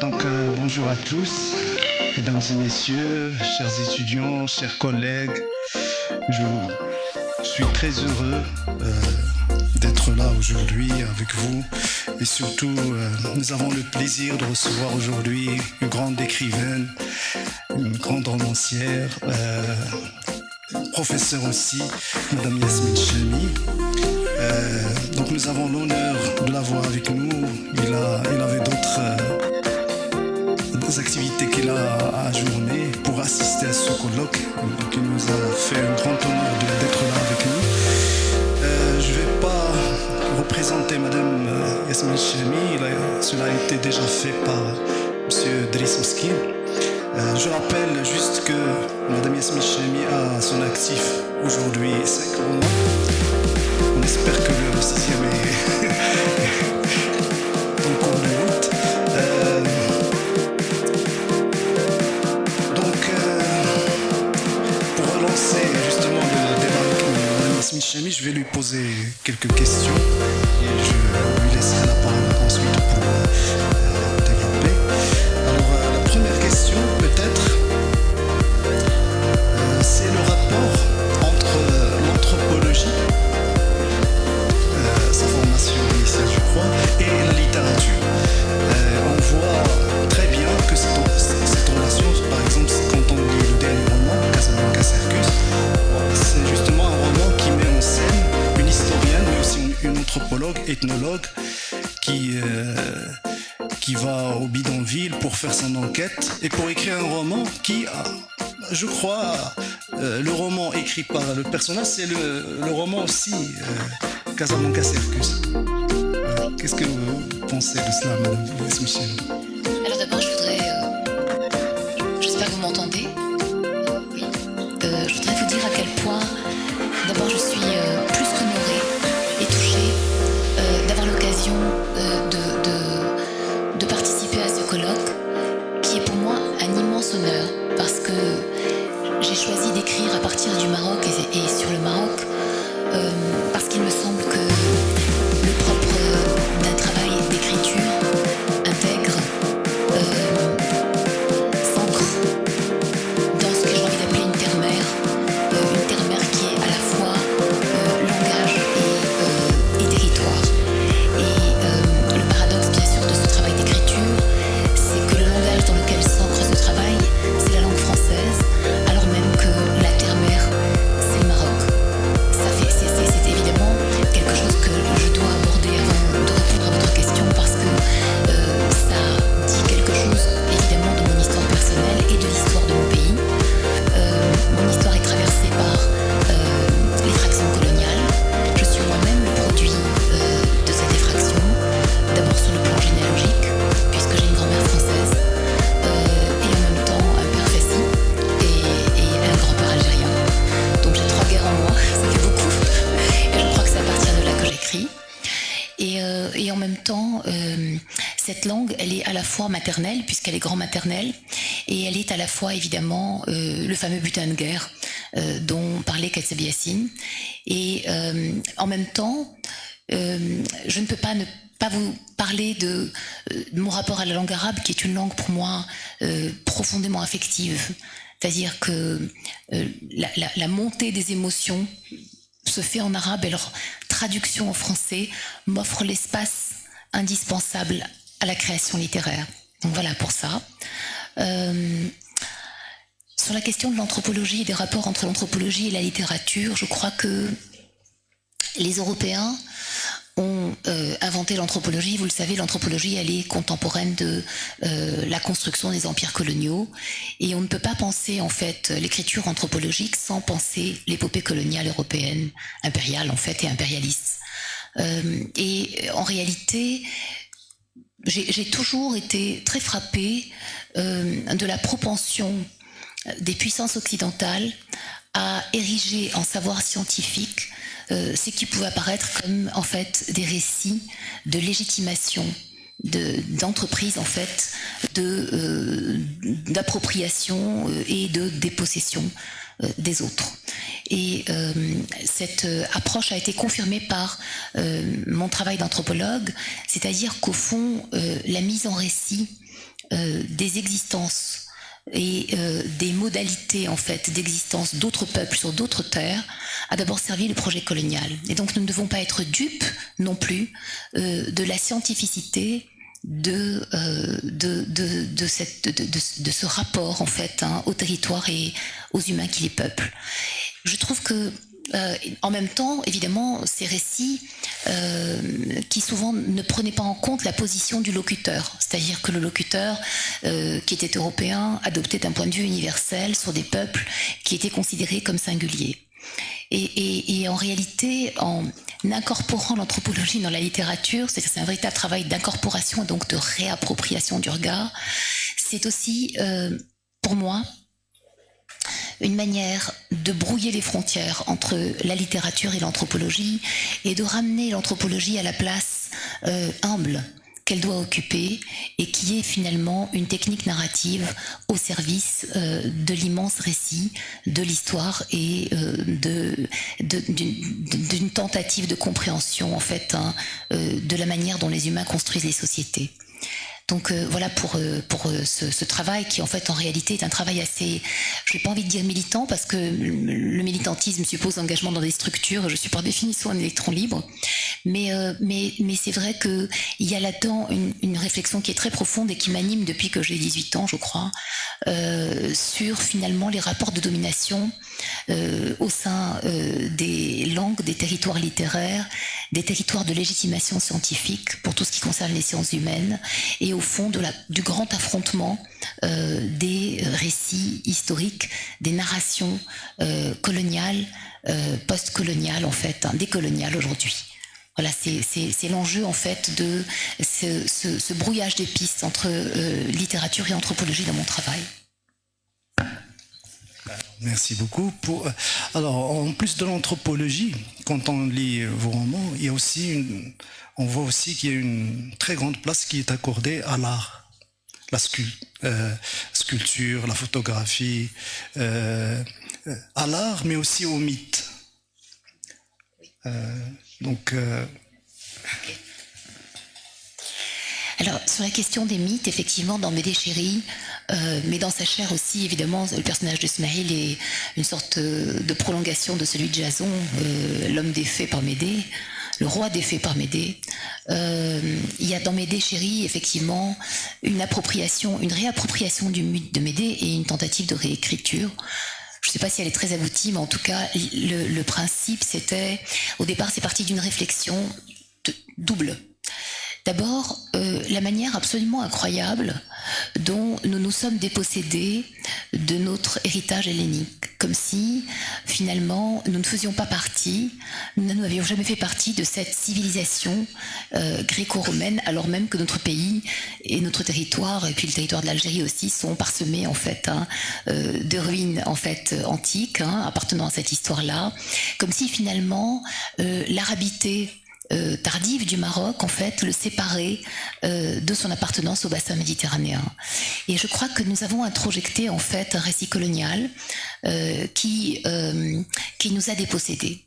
Bonjour à tous, mesdames et messieurs, chers étudiants, chers collègues. Je suis très heureux d'être là aujourd'hui avec vous et surtout nous avons le plaisir de recevoir aujourd'hui une grande écrivaine, une grande romancière, professeure aussi, Madame Yasmine Chami. Donc nous avons l'honneur de l'avoir avec nous. Il avait d'autres activités qu'il a ajournées pour assister à ce colloque. Donc il nous a fait un grand honneur d'être là avec nous. Je ne vais pas représenter Madame Yasmine Chami. Cela a été déjà fait par Monsieur Driss Meskin. Je rappelle juste que Madame Yasmine Chami a à son actif aujourd'hui 5 romans. On espère que le 6e est en cours de route. Pour relancer justement le débat avec Mme Yasmine Chami, je vais lui poser quelques questions et je lui laisserai la parole ensuite pour développer. Alors la première question peut-être, c'est le rapport entre l'anthropologie, sa formation initiale je crois, et la littérature. On voit très bien que cette relation, par exemple quand on lit le dernier roman, Casablanca Circus, c'est justement un roman qui met en scène une historienne mais aussi une anthropologue, ethnologue qui va au bidonville pour faire son enquête et pour écrire un roman qui, je crois, le roman écrit par le personnage, c'est le roman aussi, Casablanca Circus. Qu'est-ce que vous pensez de cela, Madame Michel? Alors d'abord, j'espère que vous m'entendez. Oui. Je voudrais vous dire à quel point, d'abord, je suis plus qu'honorée et touchée d'avoir l'occasion de participer à ce colloque, qui est pour moi un immense honneur, parce que j'ai choisi d'écrire à partir du Maroc et sur le Maroc, parce qu'il me semble que le propre d'un travail d'écriture intègre, s'ancre dans ce que j'ai envie d'appeler une terre-mère qui est à la fois langage et territoire. Et le paradoxe bien sûr de ce travail d'écriture, c'est que le langage dans lequel s'ancre ce travail, c'est la langue française, alors même que la terre-mère, c'est le Maroc. C'est évidemment quelque chose que je dois aborder avant de répondre à votre question, parce que ça dit quelque chose évidemment de mon histoire personnelle et de l'histoire de mon pays. Mon histoire est traversée par l'effraction coloniale. Je suis moi-même le produit de cette effraction, d'abord sur le plan généalogique, puisque j'ai une grand-mère française et en même temps un père fassi et un grand-père algérien. Donc j'ai 3 guerres en moi, ça fait beaucoup. Et je crois que c'est à partir de là que j'écris. Et en même temps, cette langue, elle est à la fois maternelle, puisqu'elle est grand-maternelle, et elle est à la fois, évidemment, le fameux butin de guerre dont parlait Kassab Yassine. Et en même temps, je ne peux pas ne pas vous parler de mon rapport à la langue arabe, qui est une langue pour moi profondément affective. C'est-à-dire que la montée des émotions se fait en arabe et leur traduction en français m'offre l'espace indispensable à la création littéraire. Donc voilà pour ça. Sur la question de l'anthropologie et des rapports entre l'anthropologie et la littérature, je crois que les Européens ont inventé l'anthropologie. Vous le savez, l'anthropologie, elle est contemporaine de la construction des empires coloniaux, et on ne peut pas penser en fait l'écriture anthropologique sans penser l'épopée coloniale européenne, impériale en fait et impérialiste. Et en réalité, j'ai toujours été très frappée de la propension des puissances occidentales à ériger en savoir scientifique ce qui pouvait apparaître comme en fait des récits de légitimation d'entreprises en fait d'appropriation et de dépossession des autres. Et cette approche a été confirmée par mon travail d'anthropologue, c'est-à-dire qu'au fond, la mise en récit des existences et des modalités en fait d'existence d'autres peuples sur d'autres terres a d'abord servi le projet colonial. Et donc nous ne devons pas être dupes non plus de la scientificité de ce rapport en fait au territoire et aux humains qui les peuplent. Je trouve que en même temps, évidemment, ces récits qui souvent ne prenaient pas en compte la position du locuteur, c'est-à-dire que le locuteur qui était européen adoptait un point de vue universel sur des peuples qui étaient considérés comme singuliers. Et en réalité, en incorporant l'anthropologie dans la littérature, c'est un véritable travail d'incorporation et donc de réappropriation du regard, c'est aussi, pour moi, une manière de brouiller les frontières entre la littérature et l'anthropologie et de ramener l'anthropologie à la place humble qu'elle doit occuper et qui est finalement une technique narrative au service de l'immense récit de l'histoire et d'une tentative de compréhension en fait de la manière dont les humains construisent les sociétés. Donc voilà pour ce travail qui en fait en réalité est un travail assez, je n'ai pas envie de dire militant parce que le militantisme suppose engagement dans des structures, je suis par définition un électron libre, mais c'est vrai qu'il y a là-dedans une réflexion qui est très profonde et qui m'anime depuis que j'ai 18 ans je crois, sur finalement les rapports de domination au sein des langues, des territoires littéraires, des territoires de légitimation scientifique pour tout ce qui concerne les sciences humaines et au fond du grand affrontement des récits historiques, des narrations coloniales, post-coloniales en fait, décoloniales aujourd'hui. Voilà, c'est l'enjeu en fait de ce brouillage des pistes entre littérature et anthropologie dans mon travail. Merci beaucoup. Alors, en plus de l'anthropologie, quand on lit vos romans, il y a aussi on voit aussi qu'il y a une très grande place qui est accordée à l'art, la sculpture, la photographie, à l'art, mais aussi au mythe. Alors, sur la question des mythes, effectivement, dans Médée Chéri, mais dans sa chair aussi, évidemment, le personnage de Smaïl est une sorte de prolongation de celui de Jason, l'homme des fées par Médée, le roi des fées par Médée. Il y a dans Médée Chéri, effectivement, une réappropriation du mythe de Médée et une tentative de réécriture. Je ne sais pas si elle est très aboutie, mais en tout cas, le principe, c'était, au départ, c'est parti d'une réflexion double. D'abord, la manière absolument incroyable dont nous nous sommes dépossédés de notre héritage hellénique, comme si finalement nous ne faisions pas partie, nous n'avions jamais fait partie de cette civilisation gréco-romaine, alors même que notre pays et notre territoire, et puis le territoire de l'Algérie aussi, sont parsemés en fait de ruines en fait antiques, appartenant à cette histoire-là, comme si finalement l'arabité tardive du Maroc, en fait, le séparer de son appartenance au bassin méditerranéen. Et je crois que nous avons introjecté, en fait, un récit colonial qui nous a dépossédés.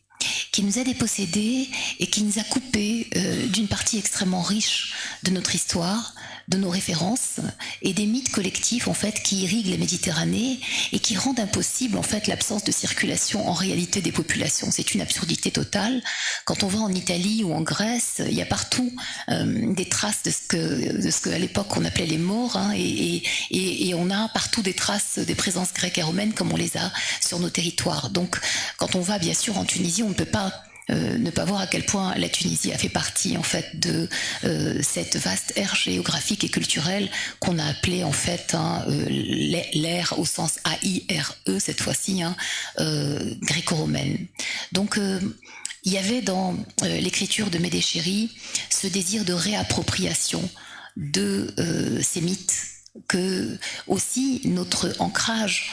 Et qui nous a coupés d'une partie extrêmement riche de notre histoire, de nos références et des mythes collectifs en fait qui irriguent la Méditerranée et qui rendent impossible en fait l'absence de circulation en réalité des populations. C'est une absurdité totale. Quand on va en Italie ou en Grèce, il y a partout des traces de ce que à l'époque on appelait les Maures, et on a partout des traces des présences grecques et romaines comme on les a sur nos territoires. Donc quand on va bien sûr en Tunisie, on ne peut pas ne pas voir à quel point la Tunisie a fait partie en fait de cette vaste ère géographique et culturelle qu'on a appelée en fait l'ère au sens A-I-R-E cette fois-ci, gréco-romaine. Donc il y avait dans l'écriture de Médée Chéri ce désir de réappropriation de ces mythes, que aussi notre ancrage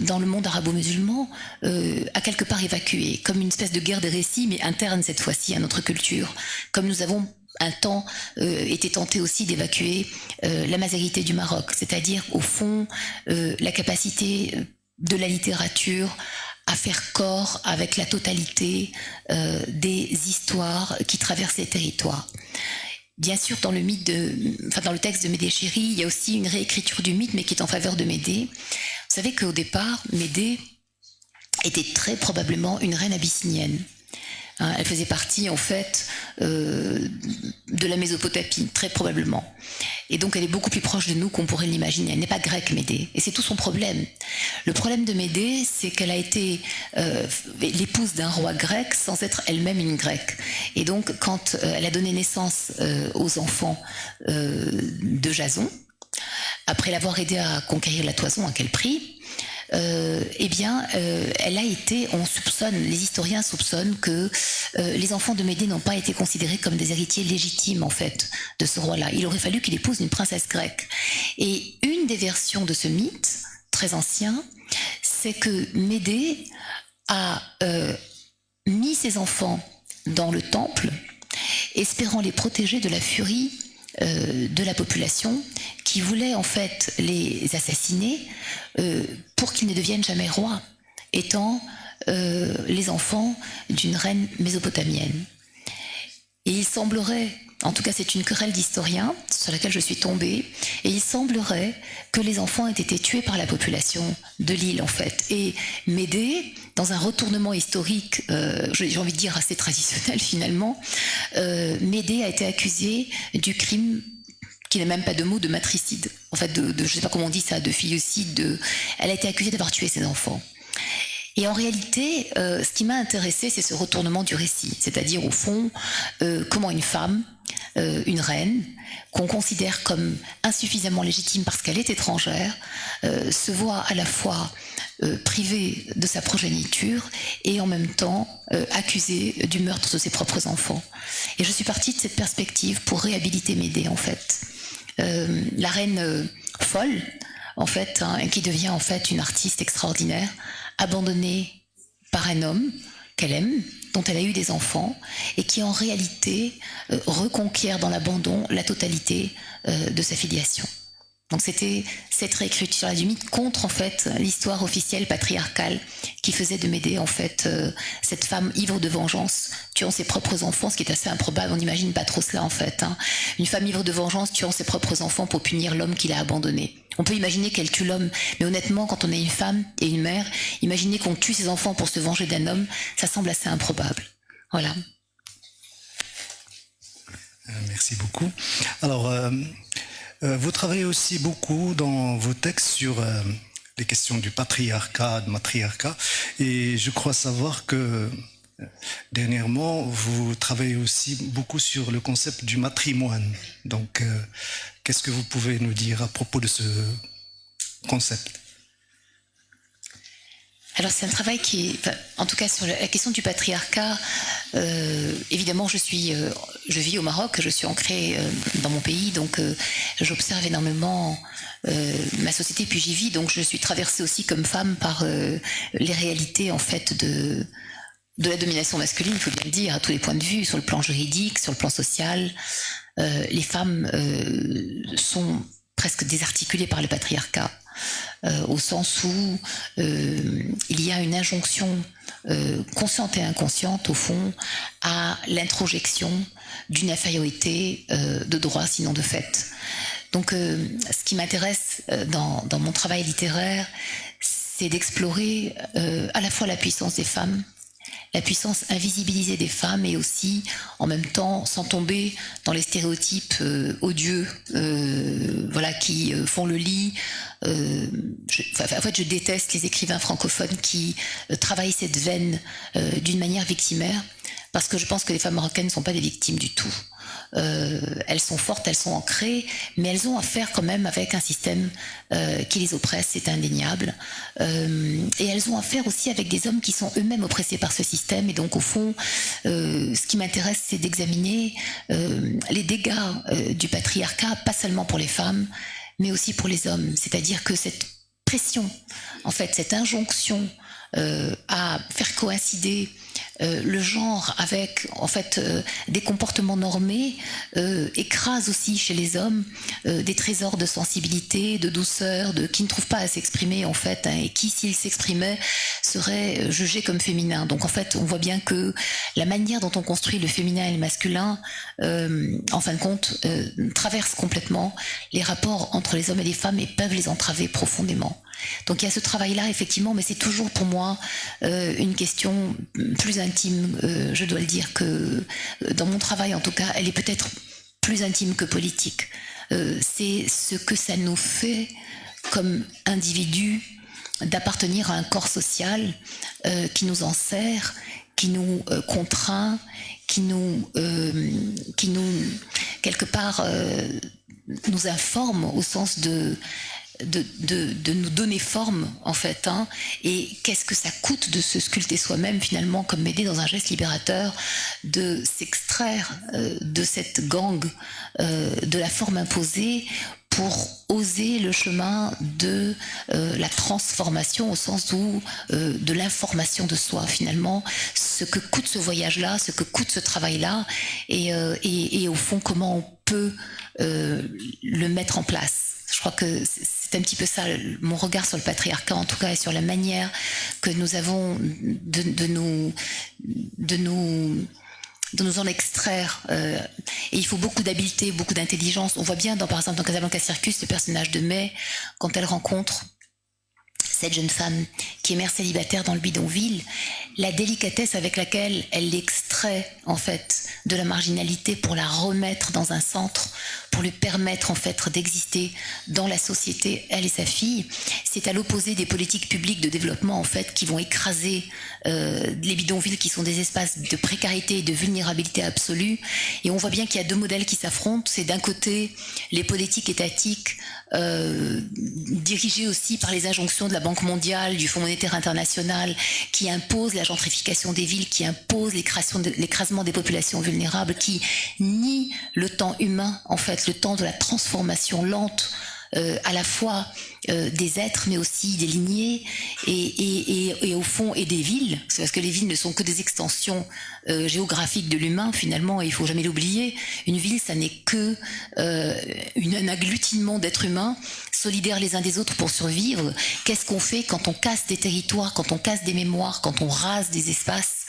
dans le monde arabo-musulman a quelque part évacué, comme une espèce de guerre des récits, mais interne cette fois-ci à notre culture, comme nous avons un temps été tenté aussi d'évacuer la mazarité du Maroc, c'est-à-dire au fond la capacité de la littérature à faire corps avec la totalité des histoires qui traversent les territoires. bien sûr, dans le texte de Médée Chéri, il y a aussi une réécriture du mythe, mais qui est en faveur de Médée. Vous savez qu'au départ, Médée était très probablement une reine abyssinienne. Elle faisait partie, en fait, de la Mésopotamie, très probablement. Et donc, elle est beaucoup plus proche de nous qu'on pourrait l'imaginer. Elle n'est pas grecque, Médée. Et c'est tout son problème. Le problème de Médée, c'est qu'elle a été l'épouse d'un roi grec sans être elle-même une grecque. Et donc, quand elle a donné naissance aux enfants de Jason, après l'avoir aidé à conquérir la Toison, à quel prix ? Elle a été, les historiens soupçonnent que les enfants de Médée n'ont pas été considérés comme des héritiers légitimes en fait de ce roi-là. Il aurait fallu qu'il épouse une princesse grecque. Et une des versions de ce mythe, très ancien, c'est que Médée a mis ses enfants dans le temple, espérant les protéger de la furie de la population qui voulait en fait les assassiner pour qu'ils ne deviennent jamais rois, étant les enfants d'une reine mésopotamienne. Et il semblerait, en tout cas c'est une querelle d'historiens sur laquelle je suis tombée, et il semblerait que les enfants aient été tués par la population de l'île en fait. Et Médée, dans un retournement historique, j'ai envie de dire assez traditionnel finalement, Médée a été accusée du crime qui n'a même pas de mot, de matricide. En fait, je ne sais pas comment on dit ça, de filiocide. Elle a été accusée d'avoir tué ses enfants. Et en réalité, ce qui m'a intéressée, c'est ce retournement du récit. C'est-à-dire, au fond, comment une femme, une reine, qu'on considère comme insuffisamment légitime parce qu'elle est étrangère, se voit à la fois privée de sa progéniture et en même temps accusée du meurtre de ses propres enfants. Et je suis partie de cette perspective pour réhabiliter Médée, en fait. La reine folle, en fait, qui devient en fait une artiste extraordinaire, abandonnée par un homme qu'elle aime, dont elle a eu des enfants, et qui en réalité reconquiert dans l'abandon la totalité de sa filiation. Donc c'était cette réécriture du mythe contre en fait l'histoire officielle patriarcale qui faisait de Médée en fait cette femme ivre de vengeance tuant ses propres enfants, ce qui est assez improbable, on n'imagine pas trop cela en fait. Une femme ivre de vengeance tuant ses propres enfants pour punir l'homme qui l'a abandonnée. On peut imaginer qu'elle tue l'homme, mais honnêtement quand on est une femme et une mère, imaginer qu'on tue ses enfants pour se venger d'un homme, ça semble assez improbable. Voilà. Merci beaucoup. Alors vous travaillez aussi beaucoup dans vos textes sur les questions du patriarcat, de matriarcat, et je crois savoir que dernièrement, vous travaillez aussi beaucoup sur le concept du matrimoine. Donc, qu'est-ce que vous pouvez nous dire à propos de ce concept ? Alors c'est un travail qui est, en tout cas sur la question du patriarcat, évidemment je vis au Maroc, je suis ancrée dans mon pays, donc j'observe énormément ma société, puis j'y vis, donc je suis traversée aussi comme femme par les réalités en fait de la domination masculine, il faut bien le dire, à tous les points de vue, sur le plan juridique, sur le plan social. Les femmes sont presque désarticulées par le patriarcat. Au sens où il y a une injonction consciente et inconsciente, au fond, à l'introjection d'une infériorité de droit, sinon de fait. Donc, ce qui m'intéresse dans mon travail littéraire, c'est d'explorer à la fois la puissance des femmes, la puissance invisibilisée des femmes et aussi, en même temps, sans tomber dans les stéréotypes odieux qui font le lit. En fait, je déteste les écrivains francophones qui travaillent cette veine d'une manière victimaire parce que je pense que les femmes marocaines ne sont pas des victimes du tout. Elles sont fortes, elles sont ancrées, mais elles ont à faire quand même avec un système qui les oppresse, c'est indéniable. Et elles ont à faire aussi avec des hommes qui sont eux-mêmes oppressés par ce système. Et donc, au fond, ce qui m'intéresse, c'est d'examiner les dégâts du patriarcat, pas seulement pour les femmes, mais aussi pour les hommes. C'est-à-dire que cette pression, en fait, cette injonction à faire coïncider le genre avec en fait des comportements normés écrase aussi chez les hommes des trésors de sensibilité, de douceur, qui ne trouvent pas à s'exprimer en fait, hein, et qui, s'ils s'exprimaient, seraient jugés comme féminins. Donc en fait, on voit bien que la manière dont on construit le féminin et le masculin, en fin de compte, traverse complètement les rapports entre les hommes et les femmes et peuvent les entraver profondément. Donc il y a ce travail-là, effectivement, mais c'est toujours pour moi une question plus intime, je dois le dire, que dans mon travail en tout cas, elle est peut-être plus intime que politique. C'est ce que ça nous fait comme individus d'appartenir à un corps social qui nous enserre, qui nous contraint, qui nous quelque part nous informe au sens de nous donner forme en fait, hein, et qu'est-ce que ça coûte de se sculpter soi-même finalement comme m'aider dans un geste libérateur, de s'extraire de cette gangue de la forme imposée pour oser le chemin de la transformation au sens où de l'information de soi finalement, ce que coûte ce voyage-là, ce que coûte ce travail-là, et au fond comment on peut le mettre en place. Je crois que c'est un petit peu ça, mon regard sur le patriarcat en tout cas, et sur la manière que nous avons de nous en extraire. Et il faut beaucoup d'habileté, beaucoup d'intelligence. On voit bien, par exemple, dans Casablanca Circus, le personnage de May, quand elle rencontre cette jeune femme qui est mère célibataire dans le bidonville, la délicatesse avec laquelle elle l'extrait en fait de la marginalité pour la remettre dans un centre, pour lui permettre en fait d'exister dans la société, elle et sa fille, c'est à l'opposé des politiques publiques de développement en fait qui vont écraser les bidonvilles qui sont des espaces de précarité et de vulnérabilité absolue. Et on voit bien qu'il y a deux modèles qui s'affrontent. C'est d'un côté les politiques étatiques dirigées aussi par les injonctions de la Banque mondiale, du Fonds monétaire international, qui imposent la gentrification des villes, qui imposent l'écrasement des populations vulnérables, qui nient le temps humain, en fait, le temps de la transformation lente, à la fois des êtres mais aussi des lignées et au fond et des villes. C'est parce que les villes ne sont que des extensions géographiques de l'humain finalement, et il faut jamais l'oublier. Une ville, ça n'est que un agglutinement d'êtres humains solidaires les uns des autres pour survivre. Qu'est-ce qu'on fait quand on casse des territoires, quand on casse des mémoires, quand on rase des espaces?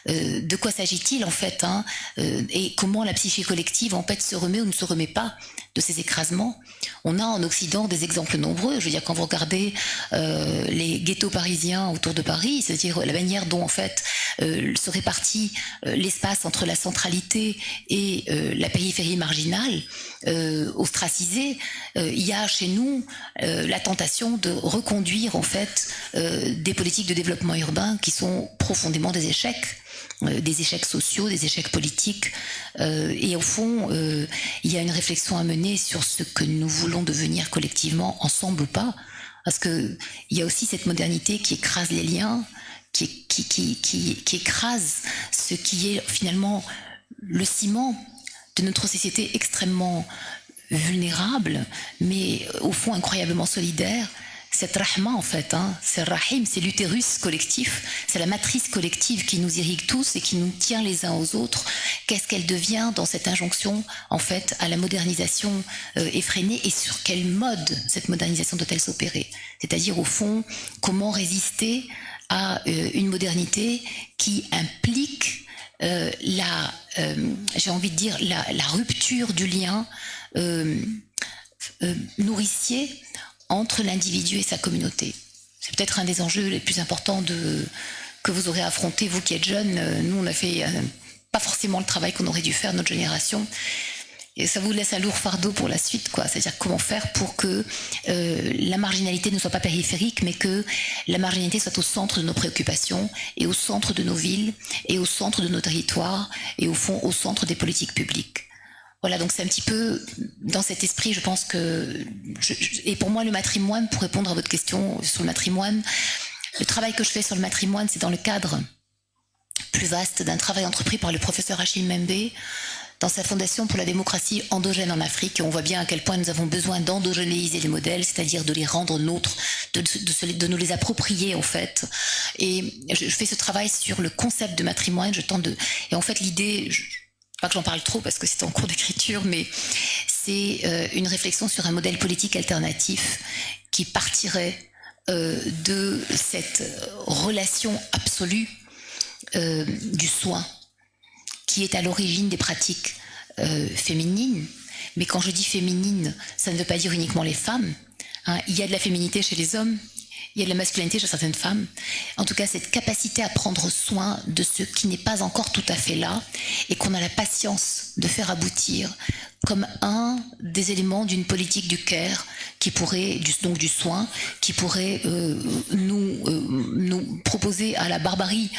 De quoi s'agit-il en fait, hein, et comment la psyché collective en fait se remet ou ne se remet pas de ces écrasements? On a en Occident des exemples nombreux. Je veux dire, quand vous regardez les ghettos parisiens autour de Paris, c'est-à-dire la manière dont en fait se répartit l'espace entre la centralité et la périphérie marginale, ostracisée, il y a chez nous la tentation de reconduire en fait des politiques de développement urbain qui sont profondément des échecs sociaux, des échecs politiques, et au fond il y a une réflexion à mener sur ce que nous voulons devenir collectivement, ensemble ou pas, parce que il y a aussi cette modernité qui écrase les liens, qui écrase ce qui est finalement le ciment de notre société extrêmement vulnérable, mais au fond incroyablement solidaire. Cette rahma en fait, hein, c'est rahim, c'est l'utérus collectif, c'est la matrice collective qui nous irrigue tous et qui nous tient les uns aux autres. Qu'est-ce qu'elle devient dans cette injonction en fait à la modernisation effrénée, et sur quel mode cette modernisation doit-elle s'opérer? C'est-à-dire au fond comment résister à une modernité qui implique j'ai envie de dire la rupture du lien nourricier entre l'individu et sa communauté. C'est peut-être un des enjeux les plus importants que vous aurez affronté, vous qui êtes jeunes. Nous, on a fait pas forcément le travail qu'on aurait dû faire, notre génération. Et ça vous laisse un lourd fardeau pour la suite, quoi. C'est-à-dire comment faire pour que la marginalité ne soit pas périphérique, mais que la marginalité soit au centre de nos préoccupations, et au centre de nos villes, et au centre de nos territoires, et au fond au centre des politiques publiques. Voilà, donc c'est un petit peu dans cet esprit, je pense que... et pour moi, le matrimoine, pour répondre à votre question sur le matrimoine, le travail que je fais sur le matrimoine, c'est dans le cadre plus vaste d'un travail entrepris par le professeur Achille Mbembe dans sa fondation pour la démocratie endogène en Afrique. Et on voit bien à quel point nous avons besoin d'endogénéiser les modèles, c'est-à-dire de les rendre nôtres, de nous les approprier en fait. Et je fais ce travail sur le concept de matrimoine. Et en fait l'idée, pas que j'en parle trop parce que c'est en cours d'écriture, mais c'est une réflexion sur un modèle politique alternatif qui partirait de cette relation absolue du soin qui est à l'origine des pratiques féminines. Mais quand je dis féminine, ça ne veut pas dire uniquement les femmes. Hein. Il y a de la féminité chez les hommes, il y a de la masculinité chez certaines femmes. En tout cas, cette capacité à prendre soin de ce qui n'est pas encore tout à fait là et qu'on a la patience de faire aboutir comme un des éléments d'une politique du care qui pourrait, donc du soin, qui pourrait nous proposer à la barbarie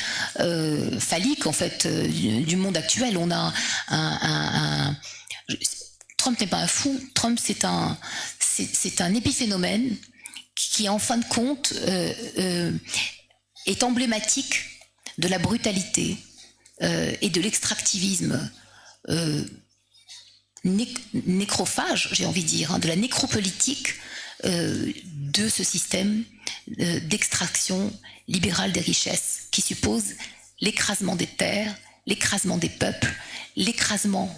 phallique en fait du monde actuel. On a Trump n'est pas un fou. Trump c'est un épiphénomène qui en fin de compte est emblématique de la brutalité et de l'extractivisme nécrophage, j'ai envie de dire, hein, de la nécropolitique de ce système d'extraction libérale des richesses qui suppose l'écrasement des terres, l'écrasement des peuples, l'écrasement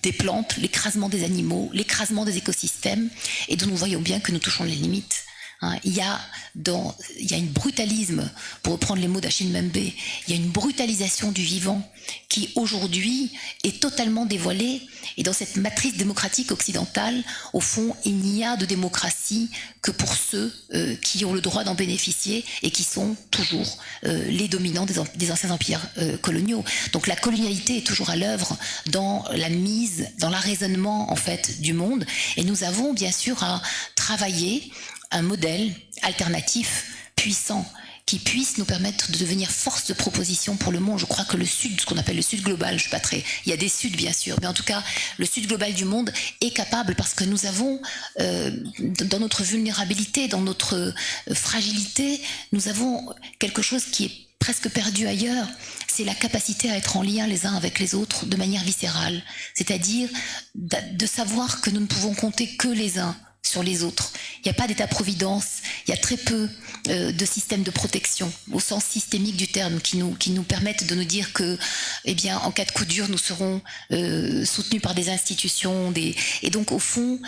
des plantes, l'écrasement des animaux, l'écrasement des écosystèmes, et dont nous voyons bien que nous touchons les limites. Hein, il y a un brutalisme, pour reprendre les mots d'Achille Mbembe, il y a une brutalisation du vivant qui aujourd'hui est totalement dévoilée. Et dans cette matrice démocratique occidentale, au fond, il n'y a de démocratie que pour ceux qui ont le droit d'en bénéficier et qui sont toujours les dominants des anciens empires coloniaux. Donc la colonialité est toujours à l'œuvre dans la mise, dans l'arraisonnement en fait du monde. Et nous avons bien sûr à travailler un modèle alternatif, puissant, qui puisse nous permettre de devenir force de proposition pour le monde. Je crois que le Sud, ce qu'on appelle le Sud global, je suis pas très... Il y a des Suds bien sûr, mais en tout cas, le Sud global du monde est capable parce que nous avons, dans notre vulnérabilité, dans notre fragilité, nous avons quelque chose qui est presque perdu ailleurs, c'est la capacité à être en lien les uns avec les autres de manière viscérale. C'est-à-dire de savoir que nous ne pouvons compter que les uns sur les autres. Il n'y a pas d'état-providence, il y a très peu de systèmes de protection, au sens systémique du terme, qui nous permettent de nous dire que, eh bien, en cas de coup dur, nous serons soutenus par des institutions. Et donc, au fond,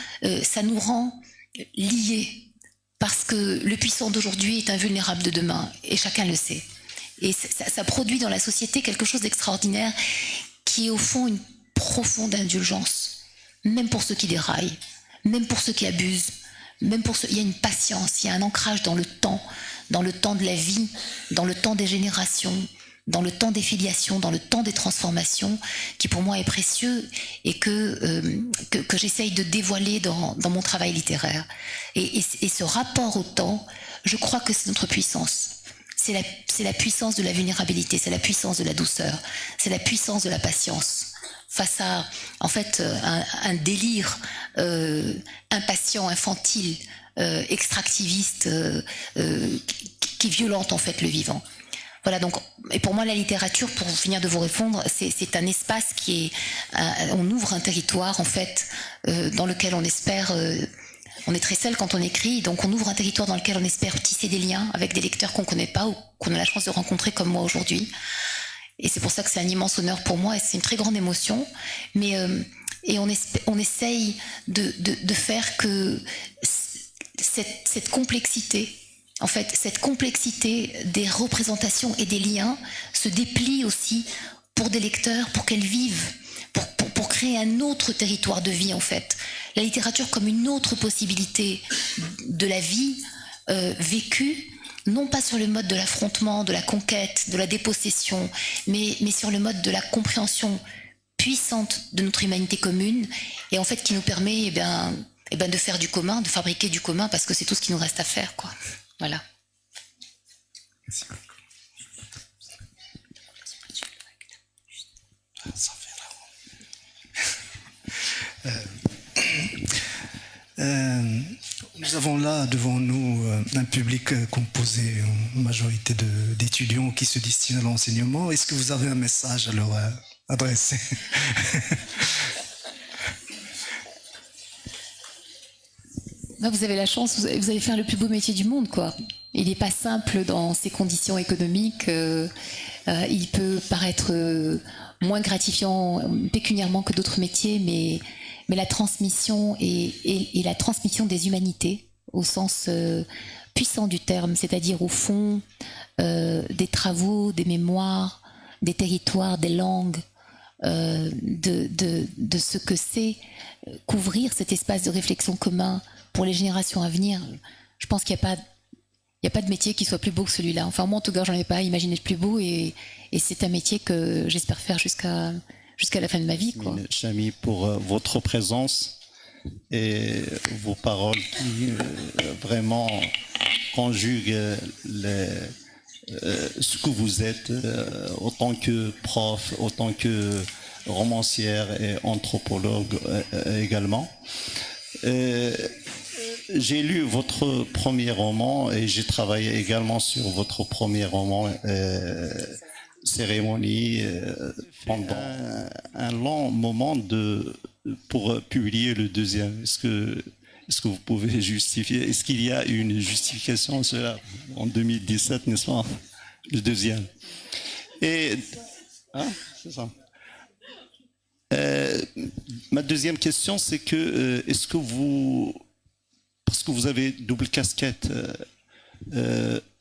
ça nous rend liés, parce que le puissant d'aujourd'hui est invulnérable de demain, et chacun le sait. Et ça produit dans la société quelque chose d'extraordinaire, qui est au fond une profonde indulgence, même pour ceux qui déraillent, même pour ceux qui abusent, même pour ceux... Il y a une patience, il y a un ancrage dans le temps de la vie, dans le temps des générations, dans le temps des filiations, dans le temps des transformations, qui pour moi est précieux et que j'essaye de dévoiler dans mon travail littéraire. Et ce rapport au temps, je crois que c'est notre puissance. C'est la puissance de la vulnérabilité, c'est la puissance de la douceur, c'est la puissance de la patience. Face à, en fait, un délire impatient, infantile, extractiviste, qui violente en fait le vivant. Voilà, donc, et pour moi la littérature, pour finir de vous répondre, c'est un espace qui est, on ouvre un territoire en fait, dans lequel on espère, on est très seul quand on écrit, donc on ouvre un territoire dans lequel on espère tisser des liens avec des lecteurs qu'on connaît pas ou qu'on a la chance de rencontrer comme moi aujourd'hui. Et c'est pour ça que c'est un immense honneur pour moi et c'est une très grande émotion. Mais et on essaye de faire que cette complexité, en fait, cette complexité des représentations et des liens se déplie aussi pour des lecteurs, pour qu'elles vivent, pour créer un autre territoire de vie, en fait. La littérature comme une autre possibilité de la vie vécue, non pas sur le mode de l'affrontement, de la conquête, de la dépossession, mais sur le mode de la compréhension puissante de notre humanité commune, et en fait qui nous permet de faire du commun, de fabriquer du commun, parce que c'est tout ce qui nous reste à faire, quoi. Voilà. Merci. Nous avons là devant nous un public composé en majorité d'étudiants qui se destinent à l'enseignement. Est-ce que vous avez un message à leur adresser? Vous avez la chance, vous allez faire le plus beau métier du monde, quoi. Il n'est pas simple dans ces conditions économiques. Il peut paraître moins gratifiant pécuniairement que d'autres métiers, mais la transmission et la transmission des humanités au sens puissant du terme, c'est-à-dire au fond des travaux, des mémoires, des territoires, des langues, de ce que c'est couvrir cet espace de réflexion commun pour les générations à venir. Je pense qu'il n'y a pas de métier qui soit plus beau que celui-là. Enfin, moi, en tout cas, j'en ai pas imaginé de plus beau, et c'est un métier que j'espère faire jusqu'à la fin de ma vie, quoi. Chami, pour votre présence et vos paroles qui vraiment conjuguent ce que vous êtes autant que prof, autant que romancière et anthropologue également. J'ai lu votre premier roman et j'ai travaillé également sur votre premier roman, Cérémonie, pendant un long moment pour publier le deuxième. Est-ce que vous pouvez justifier? Est-ce qu'il y a une justification à cela en 2017, n'est-ce pas? Le deuxième. Et c'est ça. Ma deuxième question, c'est que est-ce que vous, parce que vous avez double casquette,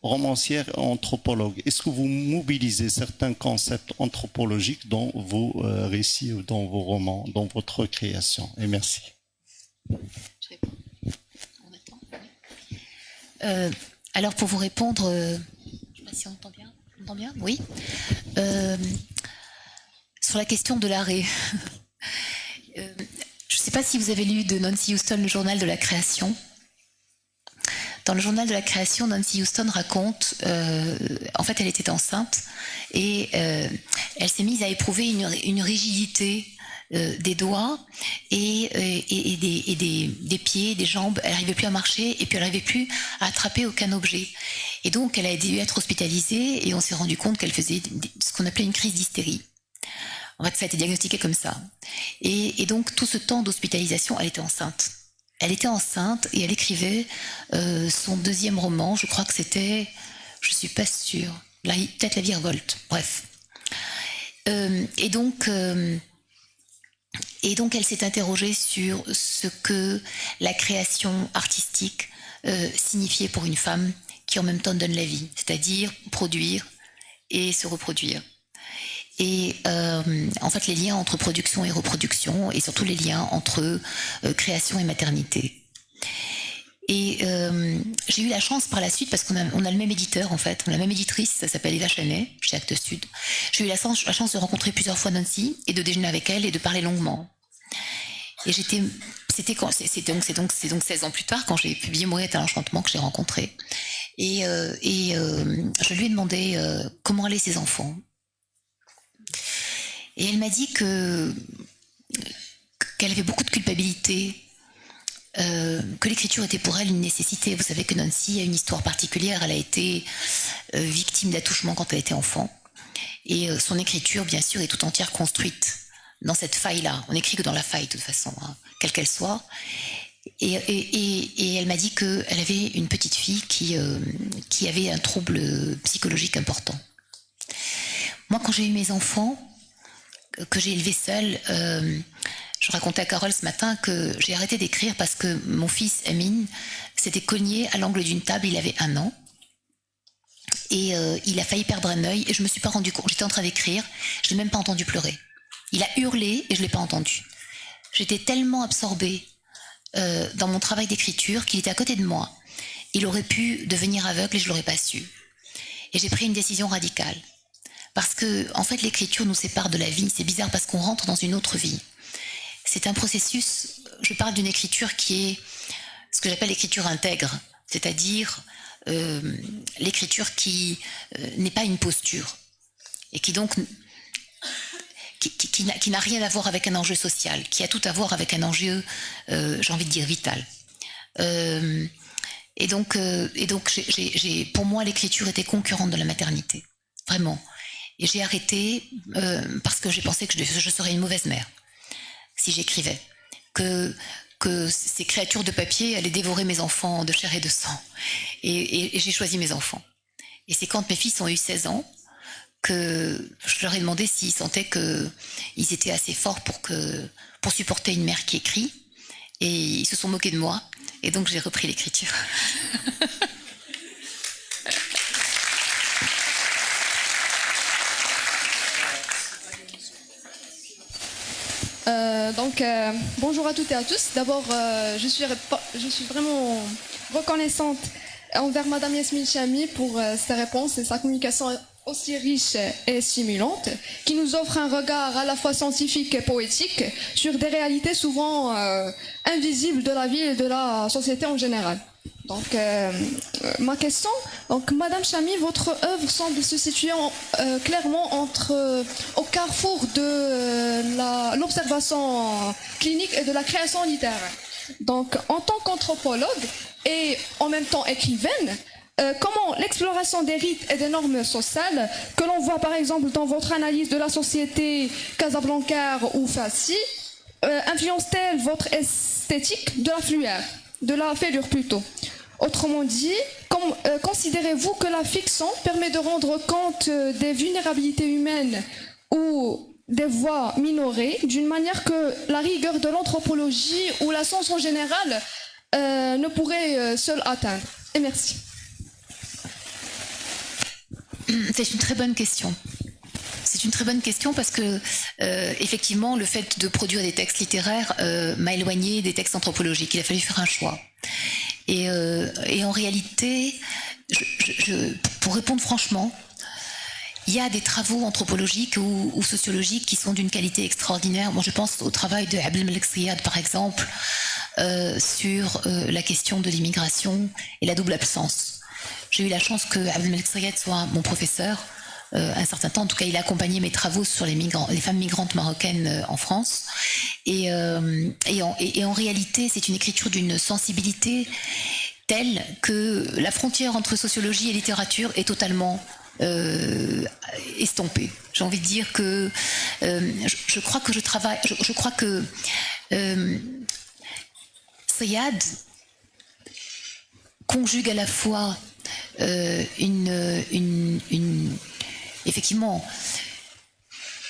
romancière et anthropologue, est-ce que vous mobilisez certains concepts anthropologiques dans vos récits ou dans vos romans, dans votre création? Et merci. Alors pour vous répondre, je ne sais pas si on entend bien. On entend bien? Oui. Sur la question de l'arrêt, je ne sais pas si vous avez lu de Nancy Houston le journal de la création. Dans le journal de la création, Nancy Houston raconte, en fait elle était enceinte et elle s'est mise à éprouver une rigidité des doigts et des pieds, des jambes. Elle n'arrivait plus à marcher et puis elle n'arrivait plus à attraper aucun objet. Et donc elle a dû être hospitalisée et on s'est rendu compte qu'elle faisait ce qu'on appelait une crise d'hystérie. En fait, ça a été diagnostiqué comme ça. Et donc, tout ce temps d'hospitalisation, elle était enceinte. Elle était enceinte et elle écrivait son deuxième roman. Je crois que c'était, je suis pas sûre, peut-être La Virevolte. Bref. Et donc, elle s'est interrogée sur ce que la création artistique signifiait pour une femme qui en même temps donne la vie, c'est-à-dire produire et se reproduire. Et en fait les liens entre production et reproduction, et surtout les liens entre création et maternité. Et j'ai eu la chance par la suite, parce qu'on a le même éditeur en fait, on a la même éditrice, ça s'appelle Eva Chanet, chez Actes Sud. J'ai eu la chance de rencontrer plusieurs fois Nancy, et de déjeuner avec elle, et de parler longuement. Et c'est donc 16 ans plus tard, quand j'ai publié Mourir est un enchantement, que j'ai rencontré. Et je lui ai demandé comment allaient ses enfants. Et elle m'a dit qu'elle avait beaucoup de culpabilité, que l'écriture était pour elle une nécessité. Vous savez que Nancy a une histoire particulière, elle a été victime d'attouchement quand elle était enfant. Et son écriture, bien sûr, est tout entière construite dans cette faille-là. On n'écrit que dans la faille, de toute façon, hein, quelle qu'elle soit. Et elle m'a dit qu'elle avait une petite fille qui avait un trouble psychologique important. Moi, quand j'ai eu mes enfants, que j'ai élevés seuls, je racontais à Carole ce matin que j'ai arrêté d'écrire parce que mon fils Amine s'était cogné à l'angle d'une table, il avait 1 an. Et il a failli perdre un œil et je me suis pas rendu compte. J'étais en train d'écrire, je l'ai même pas entendu pleurer. Il a hurlé et je l'ai pas entendu. J'étais tellement absorbée dans mon travail d'écriture qu'il était à côté de moi. Il aurait pu devenir aveugle et je l'aurais pas su. Et j'ai pris une décision radicale. Parce que, en fait, l'écriture nous sépare de la vie. C'est bizarre parce qu'on rentre dans une autre vie. C'est un processus, je parle d'une écriture qui est ce que j'appelle l'écriture intègre. C'est-à-dire l'écriture qui n'est pas une posture. Et qui donc qui n'a rien à voir avec un enjeu social, qui a tout à voir avec un enjeu, j'ai envie de dire, vital. Et donc pour moi, l'écriture était concurrente de la maternité, vraiment. Et j'ai arrêté parce que j'ai pensé que je serais une mauvaise mère si j'écrivais, que ces créatures de papier allaient dévorer mes enfants de chair et de sang. Et j'ai choisi mes enfants. Et c'est quand mes fils ont eu 16 ans que je leur ai demandé s'ils sentaient qu'ils étaient assez forts pour supporter une mère qui écrit. Et ils se sont moqués de moi. Et donc j'ai repris l'écriture. Bonjour à toutes et à tous. D'abord, je suis vraiment reconnaissante envers Madame Yasmine Chami pour ses réponses et sa communication aussi riche et stimulante, qui nous offre un regard à la fois scientifique et poétique sur des réalités souvent invisibles de la vie et de la société en général. Donc, ma question, Madame Chami, votre œuvre semble se situer clairement au carrefour de l'observation clinique et de la création littéraire. Donc, en tant qu'anthropologue et en même temps écrivaine, comment l'exploration des rites et des normes sociales, que l'on voit par exemple dans votre analyse de la société Casablanca ou Fassi, influence-t-elle votre esthétique de la fêlure plutôt? Autrement dit, considérez-vous que la fiction permet de rendre compte des vulnérabilités humaines ou des voix minorées d'une manière que la rigueur de l'anthropologie ou la science en général ne pourrait seule atteindre? Et merci. C'est une très bonne question. C'est une très bonne question parce que, effectivement, le fait de produire des textes littéraires m'a éloigné des textes anthropologiques. Il a fallu faire un choix. Et en réalité, pour répondre franchement, il y a des travaux anthropologiques ou sociologiques qui sont d'une qualité extraordinaire. Moi, je pense au travail de Abdelmalek Sayad, par exemple, sur la question de l'immigration et la double absence. J'ai eu la chance que Abdelmalek Sayad soit mon professeur un certain temps. En tout cas, il a accompagné mes travaux sur les femmes migrantes marocaines en France. Et en réalité, c'est une écriture d'une sensibilité telle que la frontière entre sociologie et littérature est totalement estompée. J'ai envie de dire que je crois que je travaille. Je crois que Sayad conjugue à la fois effectivement,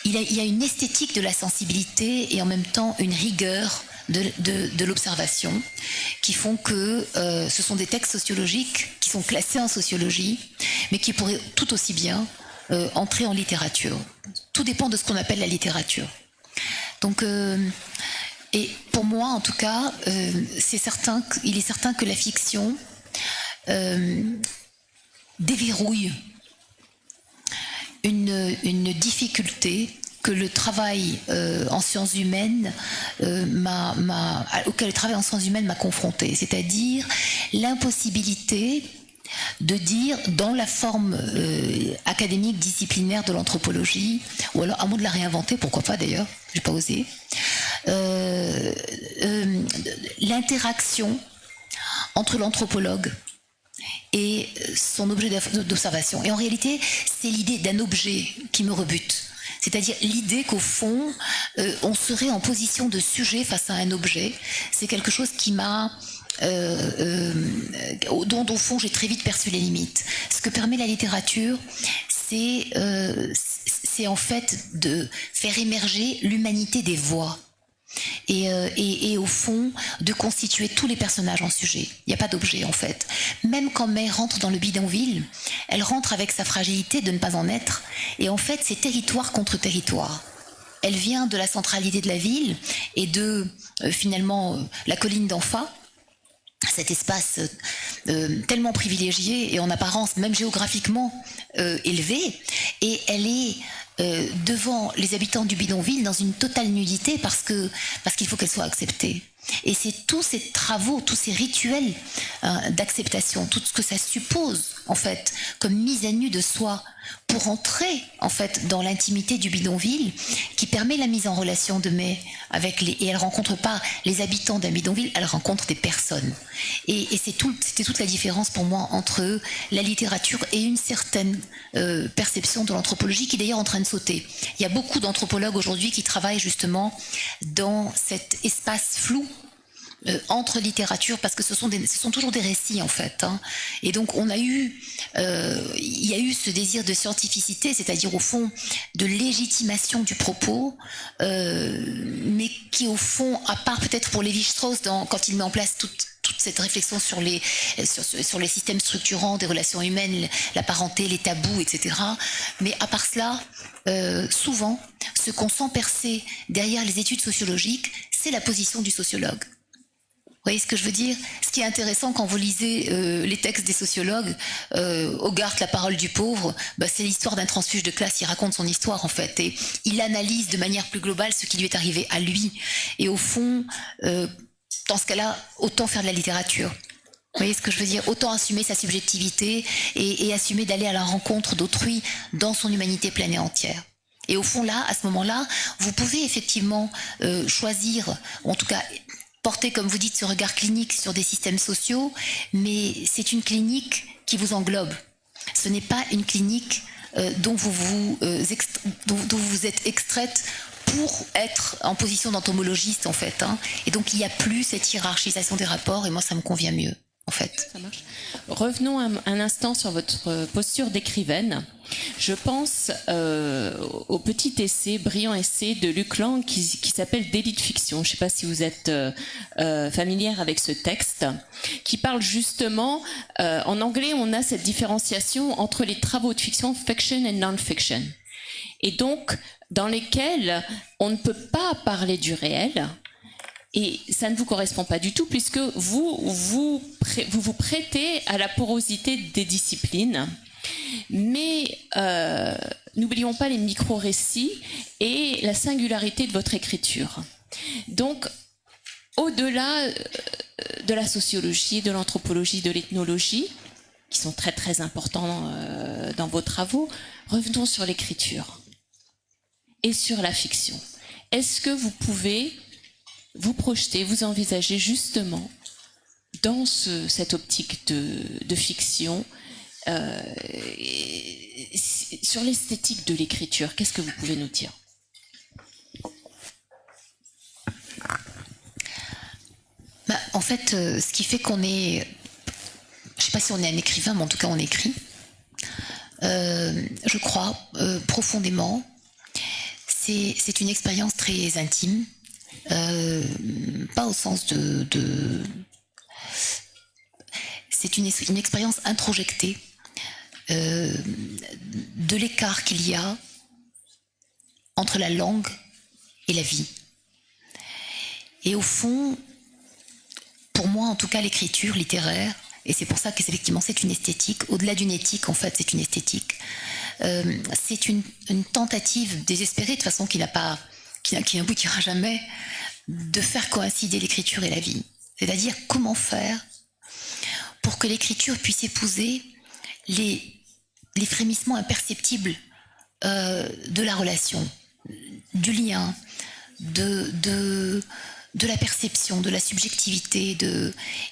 il y a une esthétique de la sensibilité et en même temps une rigueur de l'observation qui font que ce sont des textes sociologiques qui sont classés en sociologie, mais qui pourraient tout aussi bien entrer en littérature. Tout dépend de ce qu'on appelle la littérature. Donc, et pour moi, en tout cas, il est certain que la fiction déverrouille une difficulté que le travail en sciences humaines auquel le travail en sciences humaines m'a confronté, c'est-à-dire l'impossibilité de dire dans la forme académique disciplinaire de l'anthropologie, ou alors à moins de la réinventer, pourquoi pas d'ailleurs, j'ai pas osé, l'interaction entre l'anthropologue et son objet d'observation. Et en réalité, c'est l'idée d'un objet qui me rebute. C'est-à-dire l'idée qu'au fond, on serait en position de sujet face à un objet. C'est quelque chose qui m'a... dont au fond, j'ai très vite perçu les limites. Ce que permet la littérature, c'est en fait de faire émerger l'humanité des voix. Et au fond, de constituer tous les personnages en sujet. Il n'y a pas d'objet, en fait. Même quand May rentre dans le bidonville, elle rentre avec sa fragilité de ne pas en être. Et en fait, c'est territoire contre territoire. Elle vient de la centralité de la ville et de, finalement, la colline d'Anfa, cet espace tellement privilégié et en apparence, même géographiquement, élevé. Et elle est... devant les habitants du bidonville dans une totale nudité parce qu'il faut qu'elle soit acceptée. Et c'est tous ces travaux, tous ces rituels d'acceptation, tout ce que ça suppose en fait, comme mise à nu de soi pour entrer en fait dans l'intimité du bidonville, qui permet la mise en relation de May avec les, et elle rencontre pas les habitants d'un bidonville, elle rencontre des personnes. Et c'était toute la différence pour moi entre la littérature et une certaine perception de l'anthropologie qui est d'ailleurs en train de sauter. Il y a beaucoup d'anthropologues aujourd'hui qui travaillent justement dans cet espace flou entre littérature, parce que ce sont toujours des récits en fait, hein. Et donc il y a eu ce désir de scientificité, c'est-à-dire au fond de légitimation du propos, mais qui au fond, à part peut-être pour Lévi-Strauss quand il met en place toute cette réflexion sur les systèmes structurants des relations humaines, la parenté, les tabous, etc. Mais à part cela, souvent, ce qu'on sent percer derrière les études sociologiques, c'est la position du sociologue. Vous voyez ce que je veux dire? Ce qui est intéressant quand vous lisez les textes des sociologues, Hogarth, La parole du pauvre, c'est l'histoire d'un transfuge de classe, il raconte son histoire en fait, et il analyse de manière plus globale ce qui lui est arrivé à lui. Et au fond, dans ce cas-là, autant faire de la littérature. Vous voyez ce que je veux dire? Autant assumer sa subjectivité et assumer d'aller à la rencontre d'autrui dans son humanité pleine et entière. Et au fond là, à ce moment-là, vous pouvez effectivement choisir, ou en tout cas porter, comme vous dites, ce regard clinique sur des systèmes sociaux, mais c'est une clinique qui vous englobe. Ce n'est pas une clinique dont vous êtes extraite pour être en position d'entomologiste, en fait, hein. Et donc, il n'y a plus cette hiérarchisation des rapports, et moi, ça me convient mieux, en fait. Ça marche. Revenons un instant sur votre posture d'écrivaine. Je pense au petit essai, brillant essai de Luc Lang qui s'appelle Délit de fiction. Je ne sais pas si vous êtes familière avec ce texte, qui parle justement, en anglais on a cette différenciation entre les travaux de fiction, fiction et non-fiction, et donc dans lesquels on ne peut pas parler du réel. Et ça ne vous correspond pas du tout, puisque vous prêtez à la porosité des disciplines. Mais n'oublions pas les micro-récits et la singularité de votre écriture. Donc, au-delà de la sociologie, de l'anthropologie, de l'ethnologie, qui sont très très importants dans vos travaux, revenons sur l'écriture et sur la fiction. Est-ce que vous pouvez vous projeter, vous envisager justement dans cette optique de fiction, sur l'esthétique de l'écriture? Qu'est-ce que vous pouvez nous dire? En fait, ce qui fait qu'on est... Je ne sais pas si on est un écrivain, mais en tout cas on écrit. Je crois profondément. C'est une expérience très intime. Pas au sens de... C'est une expérience introjectée de l'écart qu'il y a entre la langue et la vie. Et au fond, pour moi en tout cas, l'écriture littéraire, et c'est pour ça que effectivement c'est une esthétique, au-delà d'une éthique en fait, c'est une esthétique. C'est une tentative désespérée, de toute façon qui n'aboutira jamais, de faire coïncider l'écriture et la vie. C'est-à-dire comment faire pour que l'écriture puisse épouser les frémissements imperceptibles de la relation, du lien, de la perception, de la subjectivité,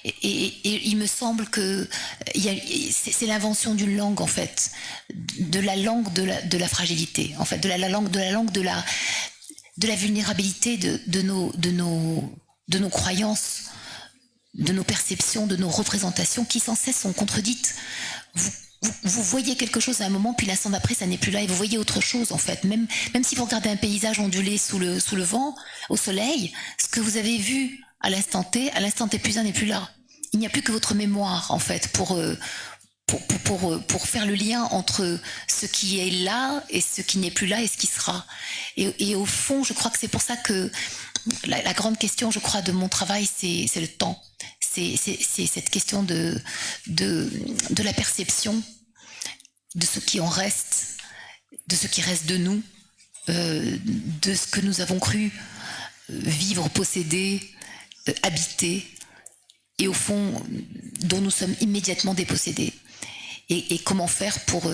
et il me semble que c'est l'invention d'une langue en fait, de la langue de la fragilité, en fait, de la langue de la vulnérabilité de nos croyances, de nos perceptions, de nos représentations qui sans cesse sont contredites. Vous voyez quelque chose à un moment, puis l'instant d'après, ça n'est plus là, et vous voyez autre chose, en fait. Même si vous regardez un paysage ondulé sous le vent, au soleil, ce que vous avez vu à l'instant T plus un n'est plus là. Il n'y a plus que votre mémoire, en fait, pour faire le lien entre ce qui est là et ce qui n'est plus là et ce qui sera. Et au fond, je crois que c'est pour ça que la grande question, je crois, de mon travail, c'est le temps. C'est cette question de la perception de ce qui en reste, de ce qui reste de nous, de ce que nous avons cru vivre, posséder, habiter, et au fond, dont nous sommes immédiatement dépossédés. et comment faire pour...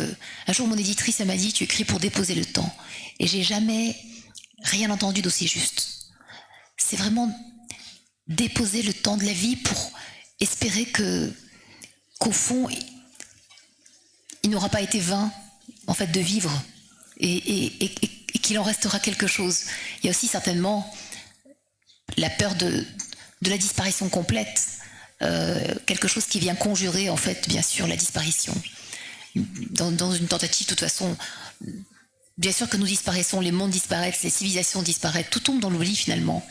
Un jour, mon éditrice, elle m'a dit, tu écris pour déposer le temps. Et j'ai jamais rien entendu d'aussi juste. C'est vraiment déposer le temps de la vie pour espérer qu'au fond, il n'aura pas été vain, en fait, de vivre et qu'il en restera quelque chose. Il y a aussi certainement la peur de la disparition complète, quelque chose qui vient conjurer, en fait, bien sûr, la disparition. Dans une tentative, de toute façon, bien sûr que nous disparaissons, les mondes disparaissent, les civilisations disparaissent, tout tombe dans l'oubli finalement.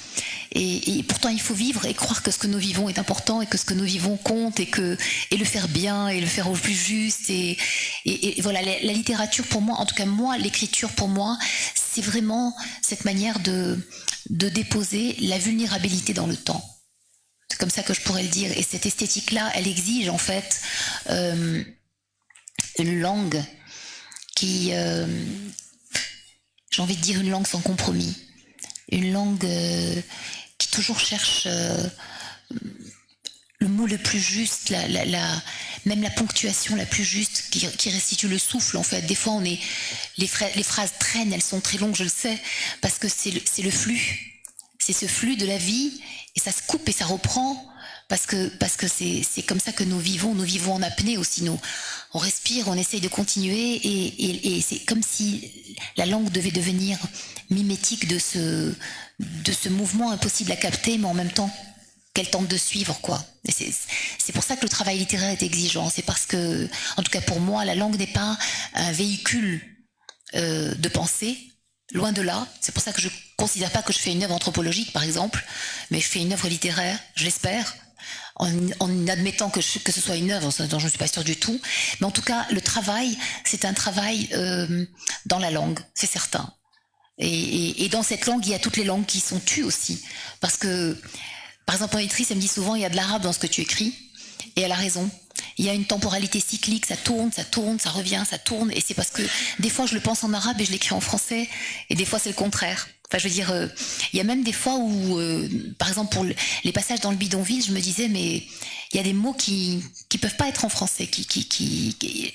Et pourtant, il faut vivre et croire que ce que nous vivons est important et que ce que nous vivons compte et le faire bien et le faire au plus juste. Et voilà, la littérature pour moi, en tout cas moi, l'écriture pour moi, c'est vraiment cette manière de déposer la vulnérabilité dans le temps. C'est comme ça que je pourrais le dire. Et cette esthétique-là, elle exige en fait une langue qui, j'ai envie de dire une langue sans compromis, une langue qui toujours cherche le mot le plus juste, même la ponctuation la plus juste, qui restitue le souffle en fait. Des fois les phrases traînent, elles sont très longues, je le sais, parce que c'est le flux, c'est ce flux de la vie, et ça se coupe et ça reprend, parce que c'est comme ça que nous vivons en apnée aussi, on respire, on essaye de continuer, et c'est comme si la langue devait devenir mimétique de ce mouvement impossible à capter, mais en même temps qu'elle tente de suivre, quoi. Et c'est pour ça que le travail littéraire est exigeant. C'est parce que, en tout cas pour moi, la langue n'est pas un véhicule de pensée, loin de là. C'est pour ça que je ne considère pas que je fais une œuvre anthropologique, par exemple, mais je fais une œuvre littéraire, je l'espère, en admettant que ce soit une œuvre dont je ne suis pas sûre du tout. Mais en tout cas, le travail, c'est un travail dans la langue, c'est certain. Et dans cette langue, il y a toutes les langues qui sont tues aussi. Parce que, par exemple, mon éditrice, elle me dit souvent, il y a de l'arabe dans ce que tu écris, et elle a raison. Il y a une temporalité cyclique, ça tourne, ça revient, ça tourne, et c'est parce que des fois je le pense en arabe et je l'écris en français, et des fois c'est le contraire. Enfin, je veux dire, il y a même des fois où, par exemple, pour les passages dans le bidonville, je me disais, mais il y a des mots qui peuvent pas être en français,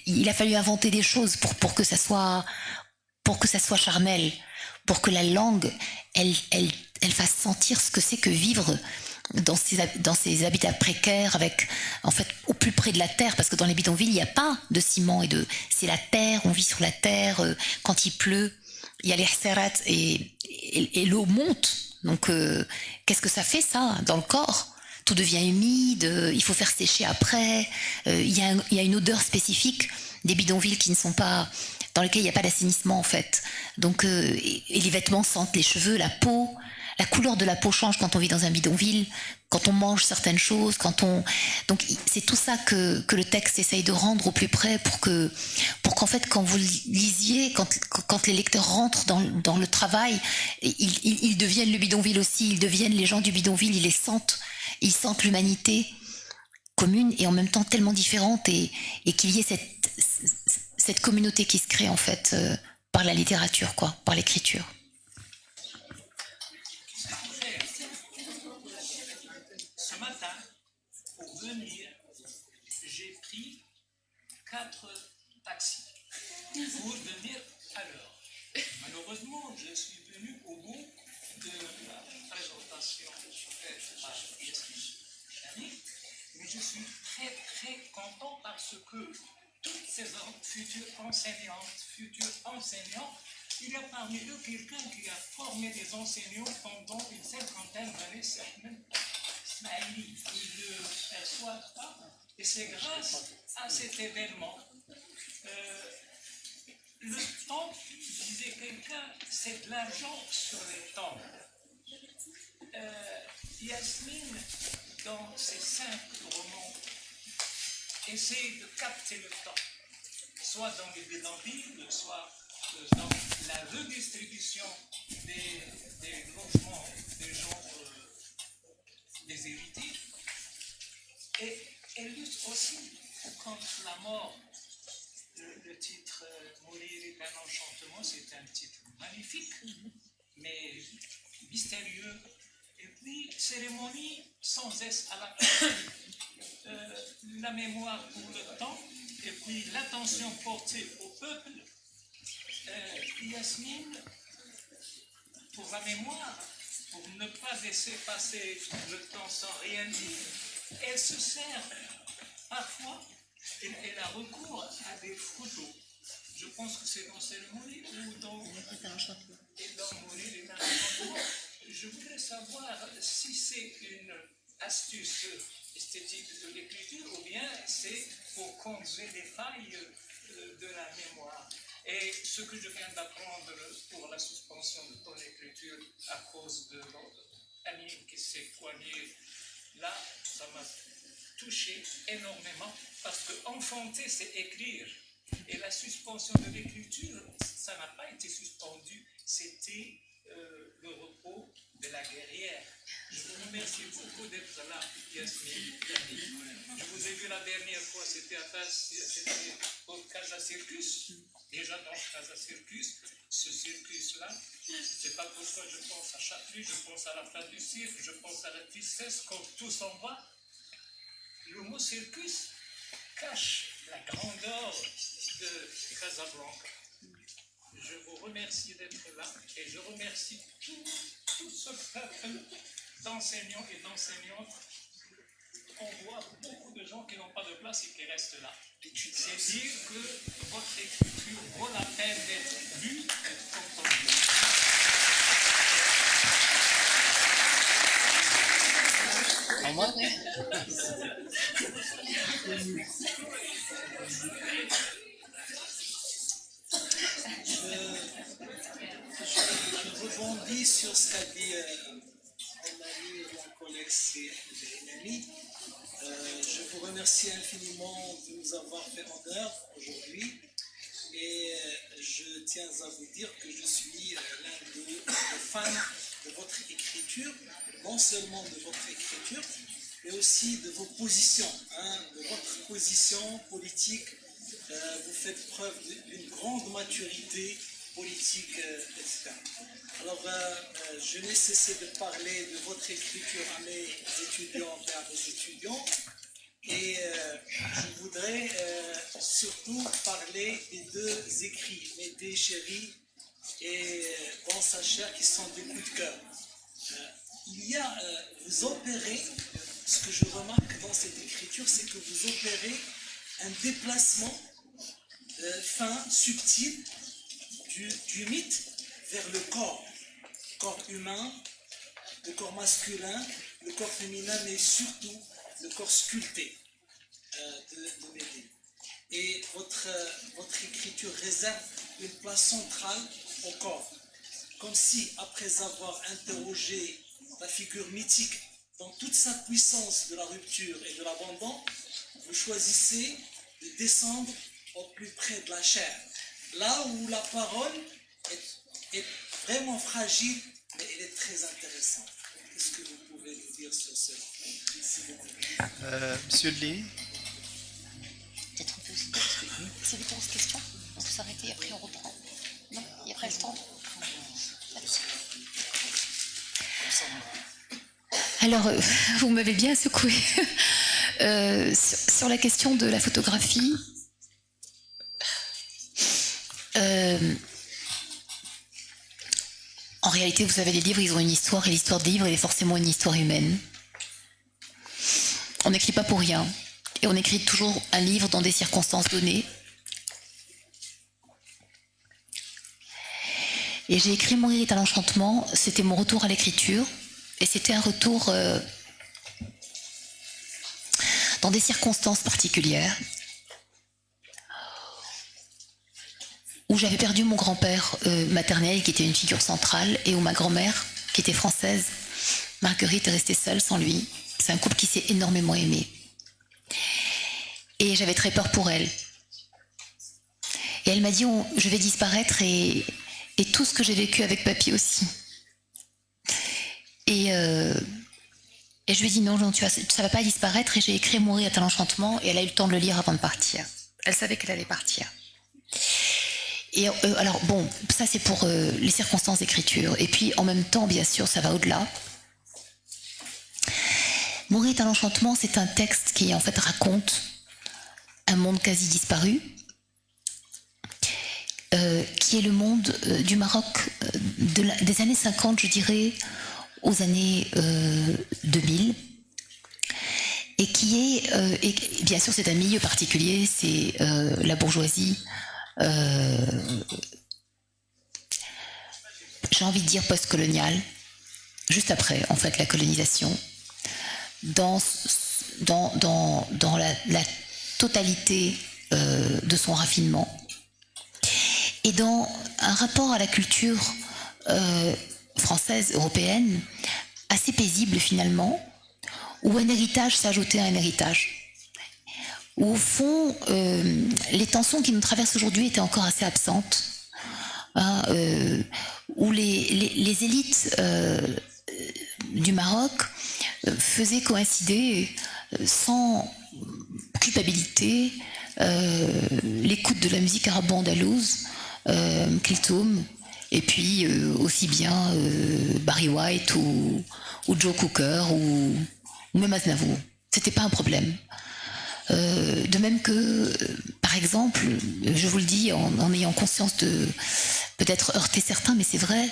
il a fallu inventer des choses pour que ça soit charnel, pour que la langue, elle fasse sentir ce que c'est que vivre dans ces habitats précaires, avec, en fait, au plus près de la terre, parce que dans les bidonvilles, il n'y a pas de ciment c'est la terre, on vit sur la terre, quand il pleut, il y a les hserat et l'eau monte. Donc, qu'est-ce que ça fait, ça, dans le corps? Tout devient humide, il faut faire sécher après, il y a une odeur spécifique des bidonvilles qui ne sont pas, dans lesquels il n'y a pas d'assainissement, en fait. Donc, et les vêtements sentent les cheveux, la peau. La couleur de la peau change quand on vit dans un bidonville, quand on mange certaines choses, donc c'est tout ça que le texte essaye de rendre au plus près pour qu'en fait, quand vous lisiez, quand les lecteurs rentrent dans le travail, ils deviennent le bidonville aussi, ils deviennent les gens du bidonville, ils sentent l'humanité commune et en même temps tellement différente, et qu'il y ait cette communauté qui se crée en fait par la littérature, quoi, par l'écriture. J'ai pris 4 taxis pour venir à l'heure. Malheureusement, je suis venu au bout de la présentation faite par Yasmine, mais je suis très très content parce que toutes ces futures enseignants, il y a parmi eux quelqu'un qui a formé des enseignants pendant une 50aine d'années, certainement. Il ne le perçoit pas, et c'est grâce à cet événement. Le temps, disait quelqu'un, c'est de l'argent sur le temps. Yasmine, dans ses 5 romans, essaie de capter le temps, soit dans les bidonvilles, soit dans la redistribution des logements des gens des héritiers, et elle lutte aussi contre la mort. Le titre Mourir est un enchantement, c'est un titre magnifique, mais mystérieux, et puis cérémonie sans S à la fin. La mémoire pour le temps, et puis l'attention portée au peuple, Yasmine, pour la mémoire, pour ne pas laisser passer le temps sans rien dire, elle se sert parfois, elle a recours à des photos. Je pense que c'est dans cérémonie ou dans Mouride et dans l'enchantement. Je voudrais savoir si c'est une astuce esthétique de l'écriture ou bien c'est pour combler les failles de la mémoire. Et ce que je viens d'apprendre pour la suspension de ton écriture à cause de Amine qui s'est poignée là, ça m'a touché énormément parce que enfanter, c'est écrire. Et la suspension de l'écriture, ça n'a pas été suspendu, c'était le repos de la guerrière. Je vous remercie beaucoup d'être là, Yasmine. Je vous ai vu la dernière fois, c'était au Casa Circus. Déjà dans Casa Circus, ce circus-là, je ne sais pas pourquoi je pense à Chapuis, je pense à la fin du cirque, je pense à la tristesse, comme tous en bas. Le mot circus cache la grandeur de Casablanca. Je vous remercie d'être là et je remercie tout ce peuple d'enseignants et d'enseignantes. On voit beaucoup de gens qui n'ont pas de place et qui restent là. C'est dire que votre écriture vaut la peine d'être lue et entendue. Je rebondis sur ce qu'a dit mon ami et mon collègue Nami. Je vous remercie infiniment de nous avoir fait honneur aujourd'hui et je tiens à vous dire que je suis l'un des fans de votre écriture, non seulement de votre écriture, mais aussi de vos positions, de votre position politique. Vous faites preuve d'une grande maturité politique, etc. Alors, je n'ai cessé de parler de votre écriture à mes étudiantes et à mes étudiants, et je voudrais surtout parler des deux écrits, Médée Chérie et Dans sa chair, qui sont des coups de cœur. Vous opérez, ce que je remarque dans cette écriture, c'est que vous opérez un déplacement fin, subtil, du mythe vers le corps humain, le corps masculin, le corps féminin, mais surtout le corps sculpté de Médée. Et votre écriture réserve une place centrale au corps, comme si, après avoir interrogé la figure mythique dans toute sa puissance de la rupture et de l'abandon, vous choisissez de descendre au plus près de la chair, là où la parole est vraiment fragile, mais elle est très intéressante. Qu'est-ce que vous pouvez nous dire sur cela? Merci beaucoup. Monsieur Lee. Peut-être on peut aussi dire, parce que c'est 8 questions, on peut s'arrêter, après on reprend. Non, il n'y a pas le temps. Alors, vous m'avez bien secoué. Sur la question de la photographie, en réalité, vous savez, les livres, ils ont une histoire, et l'histoire des livres, elle est forcément une histoire humaine. On n'écrit pas pour rien, et on écrit toujours un livre dans des circonstances données. Et j'ai écrit Mourir est un enchantement, c'était mon retour à l'écriture, et c'était un retour dans des circonstances particulières, où j'avais perdu mon grand-père maternel, qui était une figure centrale, et où ma grand-mère, qui était française, Marguerite, est restée seule sans lui. C'est un couple qui s'est énormément aimé. Et j'avais très peur pour elle. Et elle m'a dit, je vais disparaître, et tout ce que j'ai vécu avec papy aussi. Et je lui ai dit, non, ça ne va pas disparaître, et j'ai écrit Mourir est un enchantement, et elle a eu le temps de le lire avant de partir. Elle savait qu'elle allait partir. Et alors bon, ça c'est pour les circonstances d'écriture. Et puis en même temps, bien sûr, ça va au-delà. Mourir est un enchantement, c'est un texte qui en fait raconte un monde quasi disparu, qui est le monde du Maroc des années 50, je dirais, aux années 2000, et qui est, et bien sûr c'est un milieu particulier, c'est la bourgeoisie, j'ai envie de dire post-coloniale, juste après en fait la colonisation, dans la totalité de son raffinement, et dans un rapport à la culture française, européenne, assez paisible finalement, où un héritage s'ajoutait à un héritage. Où au fond, les tensions qui nous traversent aujourd'hui étaient encore assez absentes, hein, où les élites du Maroc faisaient coïncider sans culpabilité l'écoute de la musique arabo-andalouse, Kiltoum, et puis aussi bien Barry White ou Joe Cooker ou même Aznavour. C'était pas un problème. De même que, par exemple, je vous le dis en ayant conscience de peut-être heurter certains, mais c'est vrai,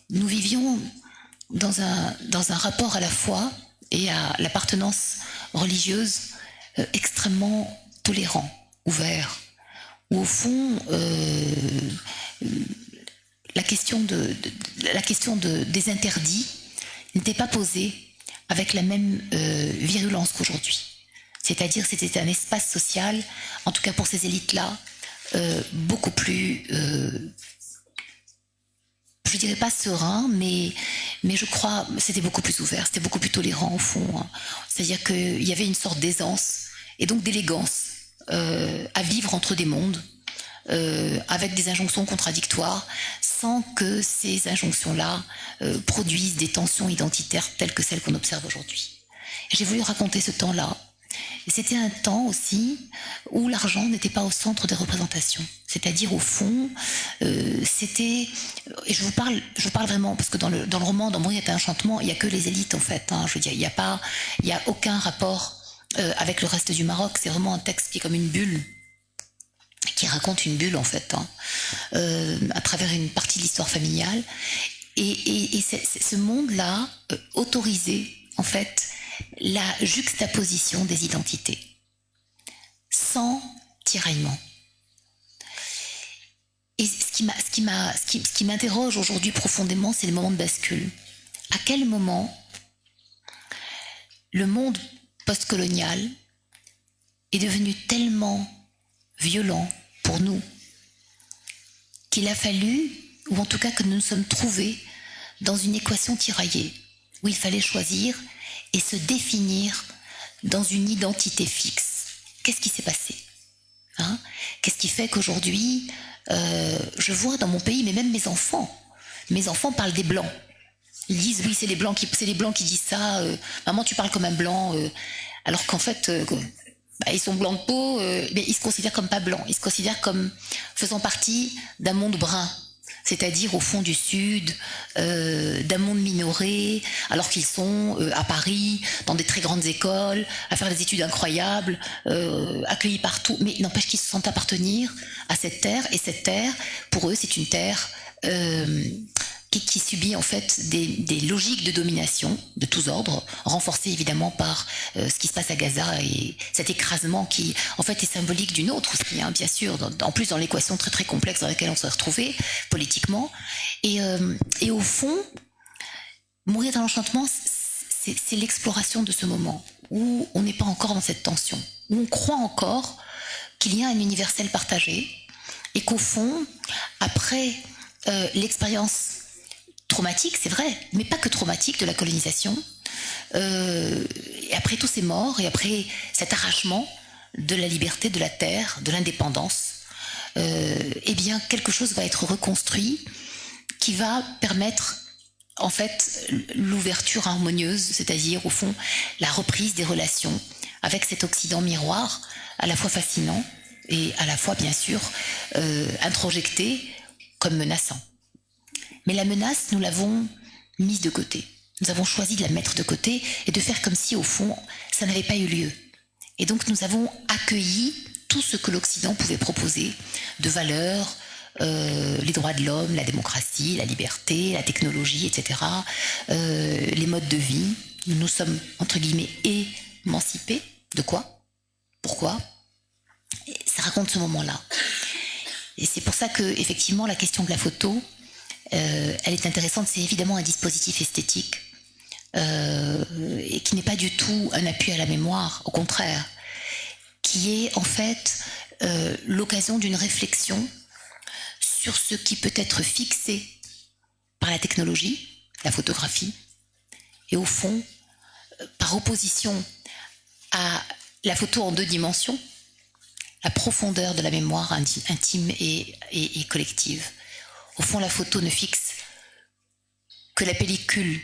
nous vivions dans un rapport à la foi et à l'appartenance religieuse extrêmement tolérant, ouvert, où au fond la question des interdits n'était pas posée avec la même virulence qu'aujourd'hui. C'est-à-dire c'était un espace social, en tout cas pour ces élites-là, beaucoup plus, je dirais pas serein, mais je crois c'était beaucoup plus ouvert, c'était beaucoup plus tolérant au fond. Hein. C'est-à-dire qu'il y avait une sorte d'aisance et donc d'élégance à vivre entre des mondes, avec des injonctions contradictoires, sans que ces injonctions-là produisent des tensions identitaires telles que celles qu'on observe aujourd'hui. J'ai voulu raconter ce temps-là. Et c'était un temps aussi où l'argent n'était pas au centre des représentations. C'est-à-dire, au fond, c'était... Et je vous parle vraiment, parce que dans le roman, dans Mourir est un enchantement, il n'y a que les élites, en fait. Hein, je veux dire, il n'y a aucun rapport avec le reste du Maroc. C'est vraiment un texte qui est comme une bulle, qui raconte une bulle, en fait, hein, à travers une partie de l'histoire familiale. Et ce monde-là autorisait, en fait, la juxtaposition des identités, sans tiraillement. Et ce qui m'interroge aujourd'hui profondément, c'est le moment de bascule. À quel moment le monde postcolonial est devenu tellement violent pour nous qu'il a fallu, ou en tout cas que nous nous sommes trouvés dans une équation tiraillée, où il fallait choisir et se définir dans une identité fixe. Qu'est-ce qui s'est passé, hein? Qu'est-ce qui fait qu'aujourd'hui, je vois dans mon pays, mais même mes enfants parlent des Blancs. Ils disent, oui, c'est les Blancs qui disent ça, maman, tu parles comme un Blanc, alors qu'en fait, ils sont blancs de peau, mais ils se considèrent comme pas blancs, ils se considèrent comme faisant partie d'un monde brun, c'est-à-dire au fond du Sud, d'un monde minoré, alors qu'ils sont à Paris, dans des très grandes écoles, à faire des études incroyables, accueillis partout, mais n'empêche qu'ils se sentent appartenir à cette terre, et cette terre, pour eux, c'est une terre qui subit en fait des logiques de domination de tous ordres, renforcées évidemment par ce qui se passe à Gaza et cet écrasement qui en fait est symbolique d'une autre aussi, hein, bien sûr, en plus dans l'équation très très complexe dans laquelle on s'est retrouvé politiquement. Et au fond, Mourir d'un enchantement, c'est l'exploration de ce moment où on n'est pas encore dans cette tension, où on croit encore qu'il y a un universel partagé et qu'au fond, après l'expérience traumatique, c'est vrai, mais pas que traumatique de la colonisation. Et après tous ces morts, et après cet arrachement de la liberté, de la terre, de l'indépendance, eh bien quelque chose va être reconstruit qui va permettre en fait l'ouverture harmonieuse, c'est-à-dire au fond la reprise des relations avec cet Occident miroir, à la fois fascinant et à la fois bien sûr introjecté comme menaçant. Mais la menace, nous l'avons mise de côté. Nous avons choisi de la mettre de côté et de faire comme si, au fond, ça n'avait pas eu lieu. Et donc nous avons accueilli tout ce que l'Occident pouvait proposer de valeurs, les droits de l'homme, la démocratie, la liberté, la technologie, etc., les modes de vie. Nous nous sommes, entre guillemets, émancipés. De quoi? Pourquoi? Et ça raconte ce moment-là. Et c'est pour ça que, effectivement, la question de la photo, elle est intéressante. C'est évidemment un dispositif esthétique et qui n'est pas du tout un appui à la mémoire, au contraire, qui est en fait l'occasion d'une réflexion sur ce qui peut être fixé par la technologie, la photographie, et au fond, par opposition à la photo en 2 dimensions, la profondeur de la mémoire intime et collective. Au fond, la photo ne fixe que la pellicule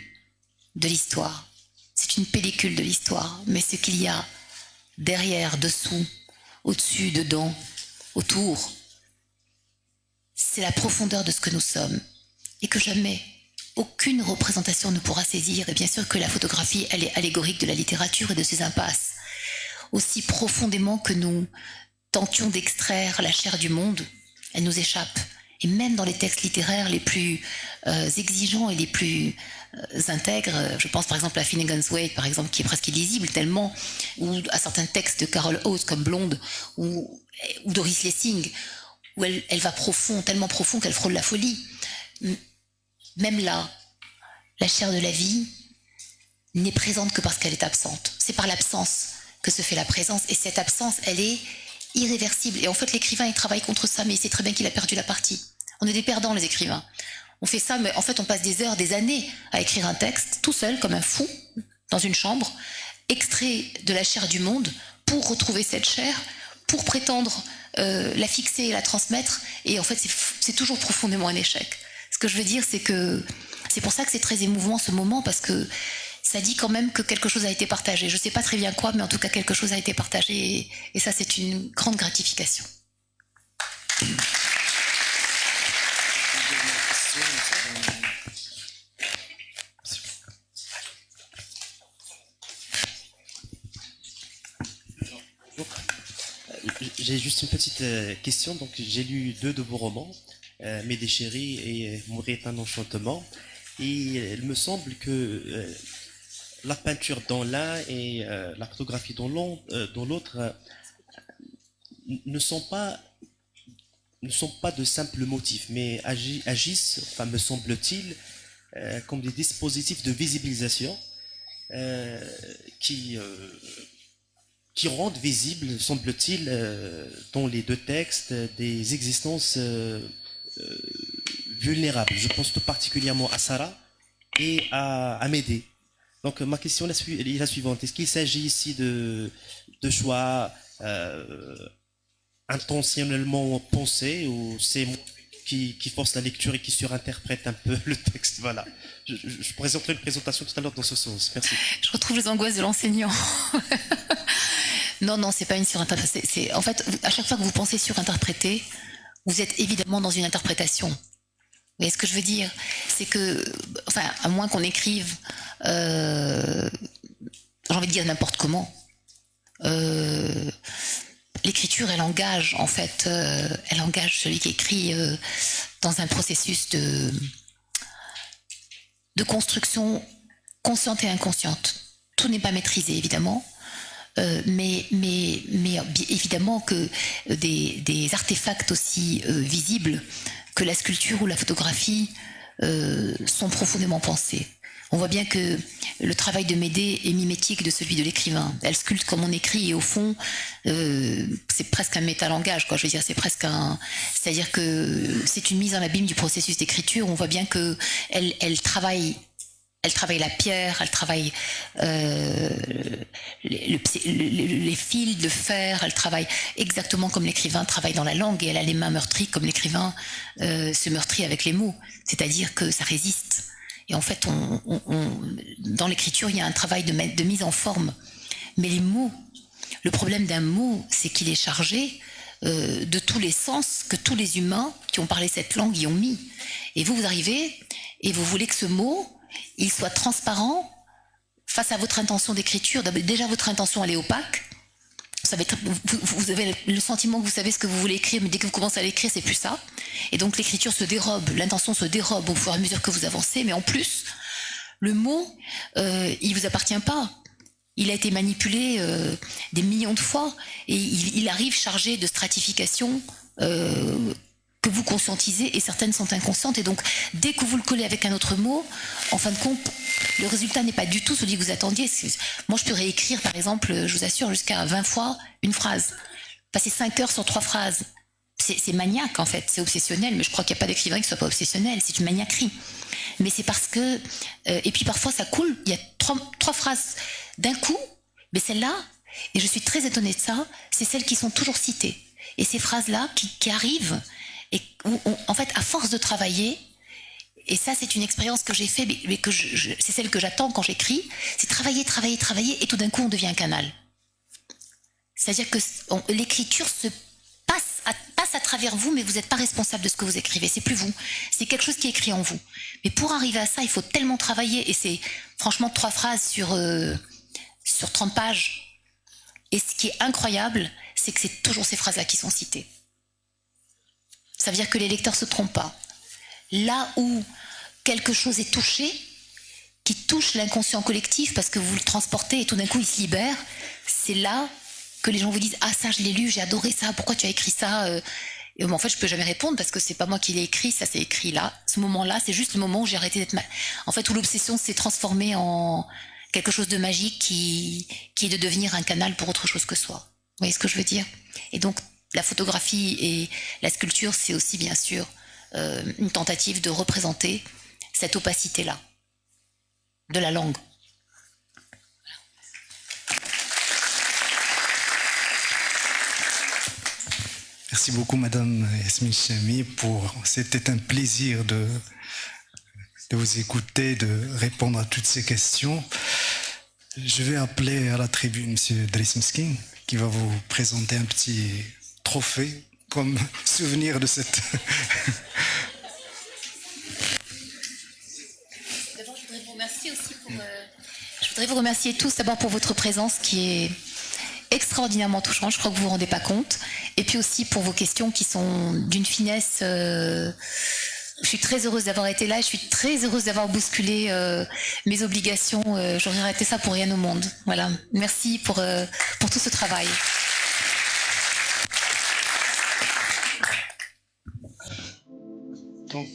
de l'histoire. C'est une pellicule de l'histoire, mais ce qu'il y a derrière, dessous, au-dessus, dedans, autour, c'est la profondeur de ce que nous sommes et que jamais aucune représentation ne pourra saisir. Et bien sûr que la photographie, elle est allégorique de la littérature et de ses impasses. Aussi profondément que nous tentions d'extraire la chair du monde, elle nous échappe. Et même dans les textes littéraires les plus exigeants et les plus intègres, je pense par exemple à Finnegan's Wake, par exemple, qui est presque illisible tellement, ou à certains textes de Carol Oates comme Blonde, ou Doris Lessing, où elle va profond, tellement profond qu'elle frôle la folie. Même là, la chair de la vie n'est présente que parce qu'elle est absente. C'est par l'absence que se fait la présence, et cette absence, elle est irréversible. Et en fait, l'écrivain, il travaille contre ça, mais il sait très bien qu'il a perdu la partie. On est des perdants, les écrivains. On fait ça, mais en fait, on passe des heures, des années à écrire un texte, tout seul, comme un fou, dans une chambre, extrait de la chair du monde, pour retrouver cette chair, pour prétendre la fixer et la transmettre. Et en fait, c'est toujours profondément un échec. Ce que je veux dire, c'est que c'est pour ça que c'est très émouvant ce moment, parce que ça dit quand même que quelque chose a été partagé. Je ne sais pas très bien quoi, mais en tout cas, quelque chose a été partagé. Et ça, c'est une grande gratification. J'ai juste une petite question. Donc, j'ai lu 2 de vos romans, Mes déchéris et Mourir est un enchantement. Et il me semble que la peinture dans l'un et la photographie dans l'autre ne sont pas de simples motifs, mais agissent, enfin me semble-t-il, comme des dispositifs de visibilisation qui rendent visibles, semble-t-il, dans les 2 textes, des existences vulnérables. Je pense tout particulièrement à Sarah et à Médée. Donc ma question est la suivante. Est-ce qu'il s'agit ici de choix intentionnellement pensés, ou c'est moi qui force la lecture et qui surinterprète un peu le texte? Voilà. Je présenterai une présentation tout à l'heure dans ce sens. Merci. Je retrouve les angoisses de l'enseignant. Non, c'est pas une surinterprétation. En fait, à chaque fois que vous pensez surinterpréter, vous êtes évidemment dans une interprétation. Vous voyez ce que je veux dire? C'est que, enfin, à moins qu'on écrive, j'ai envie de dire n'importe comment, l'écriture, elle engage, en fait, elle engage celui qui écrit dans un processus de construction consciente et inconsciente. Tout n'est pas maîtrisé, évidemment. Mais évidemment que des artefacts aussi visibles que la sculpture ou la photographie sont profondément pensés. On voit bien que le travail de Médée est mimétique de celui de l'écrivain. Elle sculpte comme on écrit, et au fond, c'est presque un métalangage, quoi. Je veux dire, c'est-à-dire que c'est une mise en abîme du processus d'écriture. On voit bien que elle travaille la pierre, elle travaille les fils de fer, elle travaille exactement comme l'écrivain travaille dans la langue, et elle a les mains meurtries comme l'écrivain se meurtrit avec les mots. C'est-à-dire que ça résiste. Et en fait, dans l'écriture, il y a un travail de mise en forme. Mais les mots, le problème d'un mot, c'est qu'il est chargé de tous les sens que tous les humains qui ont parlé cette langue y ont mis. Et vous arrivez et vous voulez que ce mot, il soit transparent face à votre intention d'écriture. Déjà, votre intention, elle est opaque. savez, vous avez le sentiment que vous savez ce que vous voulez écrire, mais dès que vous commencez à l'écrire, c'est plus ça. Et donc l'écriture se dérobe, l'intention se dérobe au fur et à mesure que vous avancez, mais en plus, le mot, il vous appartient pas. Il a été manipulé des millions de fois, et il arrive chargé de stratification que vous conscientisez, et certaines sont inconscientes, et donc dès que vous le collez avec un autre mot, en fin de compte, le résultat n'est pas du tout celui que vous attendiez. Moi, je peux réécrire, par exemple, je vous assure, jusqu'à 20 fois une phrase. Passer 5 heures sur 3 phrases. C'est maniaque, en fait, c'est obsessionnel, mais je crois qu'il n'y a pas d'écrivain qui ne soit pas obsessionnel, c'est une maniaquerie. Mais c'est parce que... et puis parfois, ça coule, il y a 3 phrases d'un coup, mais celle-là, et je suis très étonnée de ça, c'est celles qui sont toujours citées. Et ces phrases-là qui arrivent, et où en fait, à force de travailler, et ça, c'est une expérience que j'ai faite, mais que c'est celle que j'attends quand j'écris, c'est travailler, travailler, travailler, et tout d'un coup, on devient un canal. C'est-à-dire que l'écriture se passe à travers vous, mais vous n'êtes pas responsable de ce que vous écrivez. C'est plus vous. C'est quelque chose qui est écrit en vous. Mais pour arriver à ça, il faut tellement travailler, et c'est franchement 3 phrases sur 30 pages. Et ce qui est incroyable, c'est que c'est toujours ces phrases-là qui sont citées. Ça veut dire que les lecteurs ne se trompent pas. Là où quelque chose est touché, qui touche l'inconscient collectif parce que vous le transportez et tout d'un coup il se libère, c'est là que les gens vous disent « Ah ça je l'ai lu, j'ai adoré ça, pourquoi tu as écrit ça ?» Et en fait je peux jamais répondre parce que c'est pas moi qui l'ai écrit, ça c'est écrit là. Ce moment-là, c'est juste le moment où j'ai arrêté d'être en fait où l'obsession s'est transformée en quelque chose de magique qui est de devenir un canal pour autre chose que soi. Vous voyez ce que je veux dire? Et donc la photographie et la sculpture, c'est aussi bien sûr une tentative de représenter cette opacité-là de la langue. Merci beaucoup, Madame Yasmine Chami. C'était un plaisir de vous écouter, de répondre à toutes ces questions. Je vais appeler à la tribune M. Driss Meskin, qui va vous présenter un petit trophée comme souvenir de cette... D'abord, je voudrais vous remercier aussi je voudrais vous remercier tous d'abord pour votre présence qui est extraordinairement touchante, je crois que vous vous rendez pas compte, et puis aussi pour vos questions qui sont d'une finesse. Je suis très heureuse d'avoir été là, je suis très heureuse d'avoir bousculé mes obligations. J'aurais arrêté ça pour rien au monde. Voilà, merci pour tout ce travail. Donc,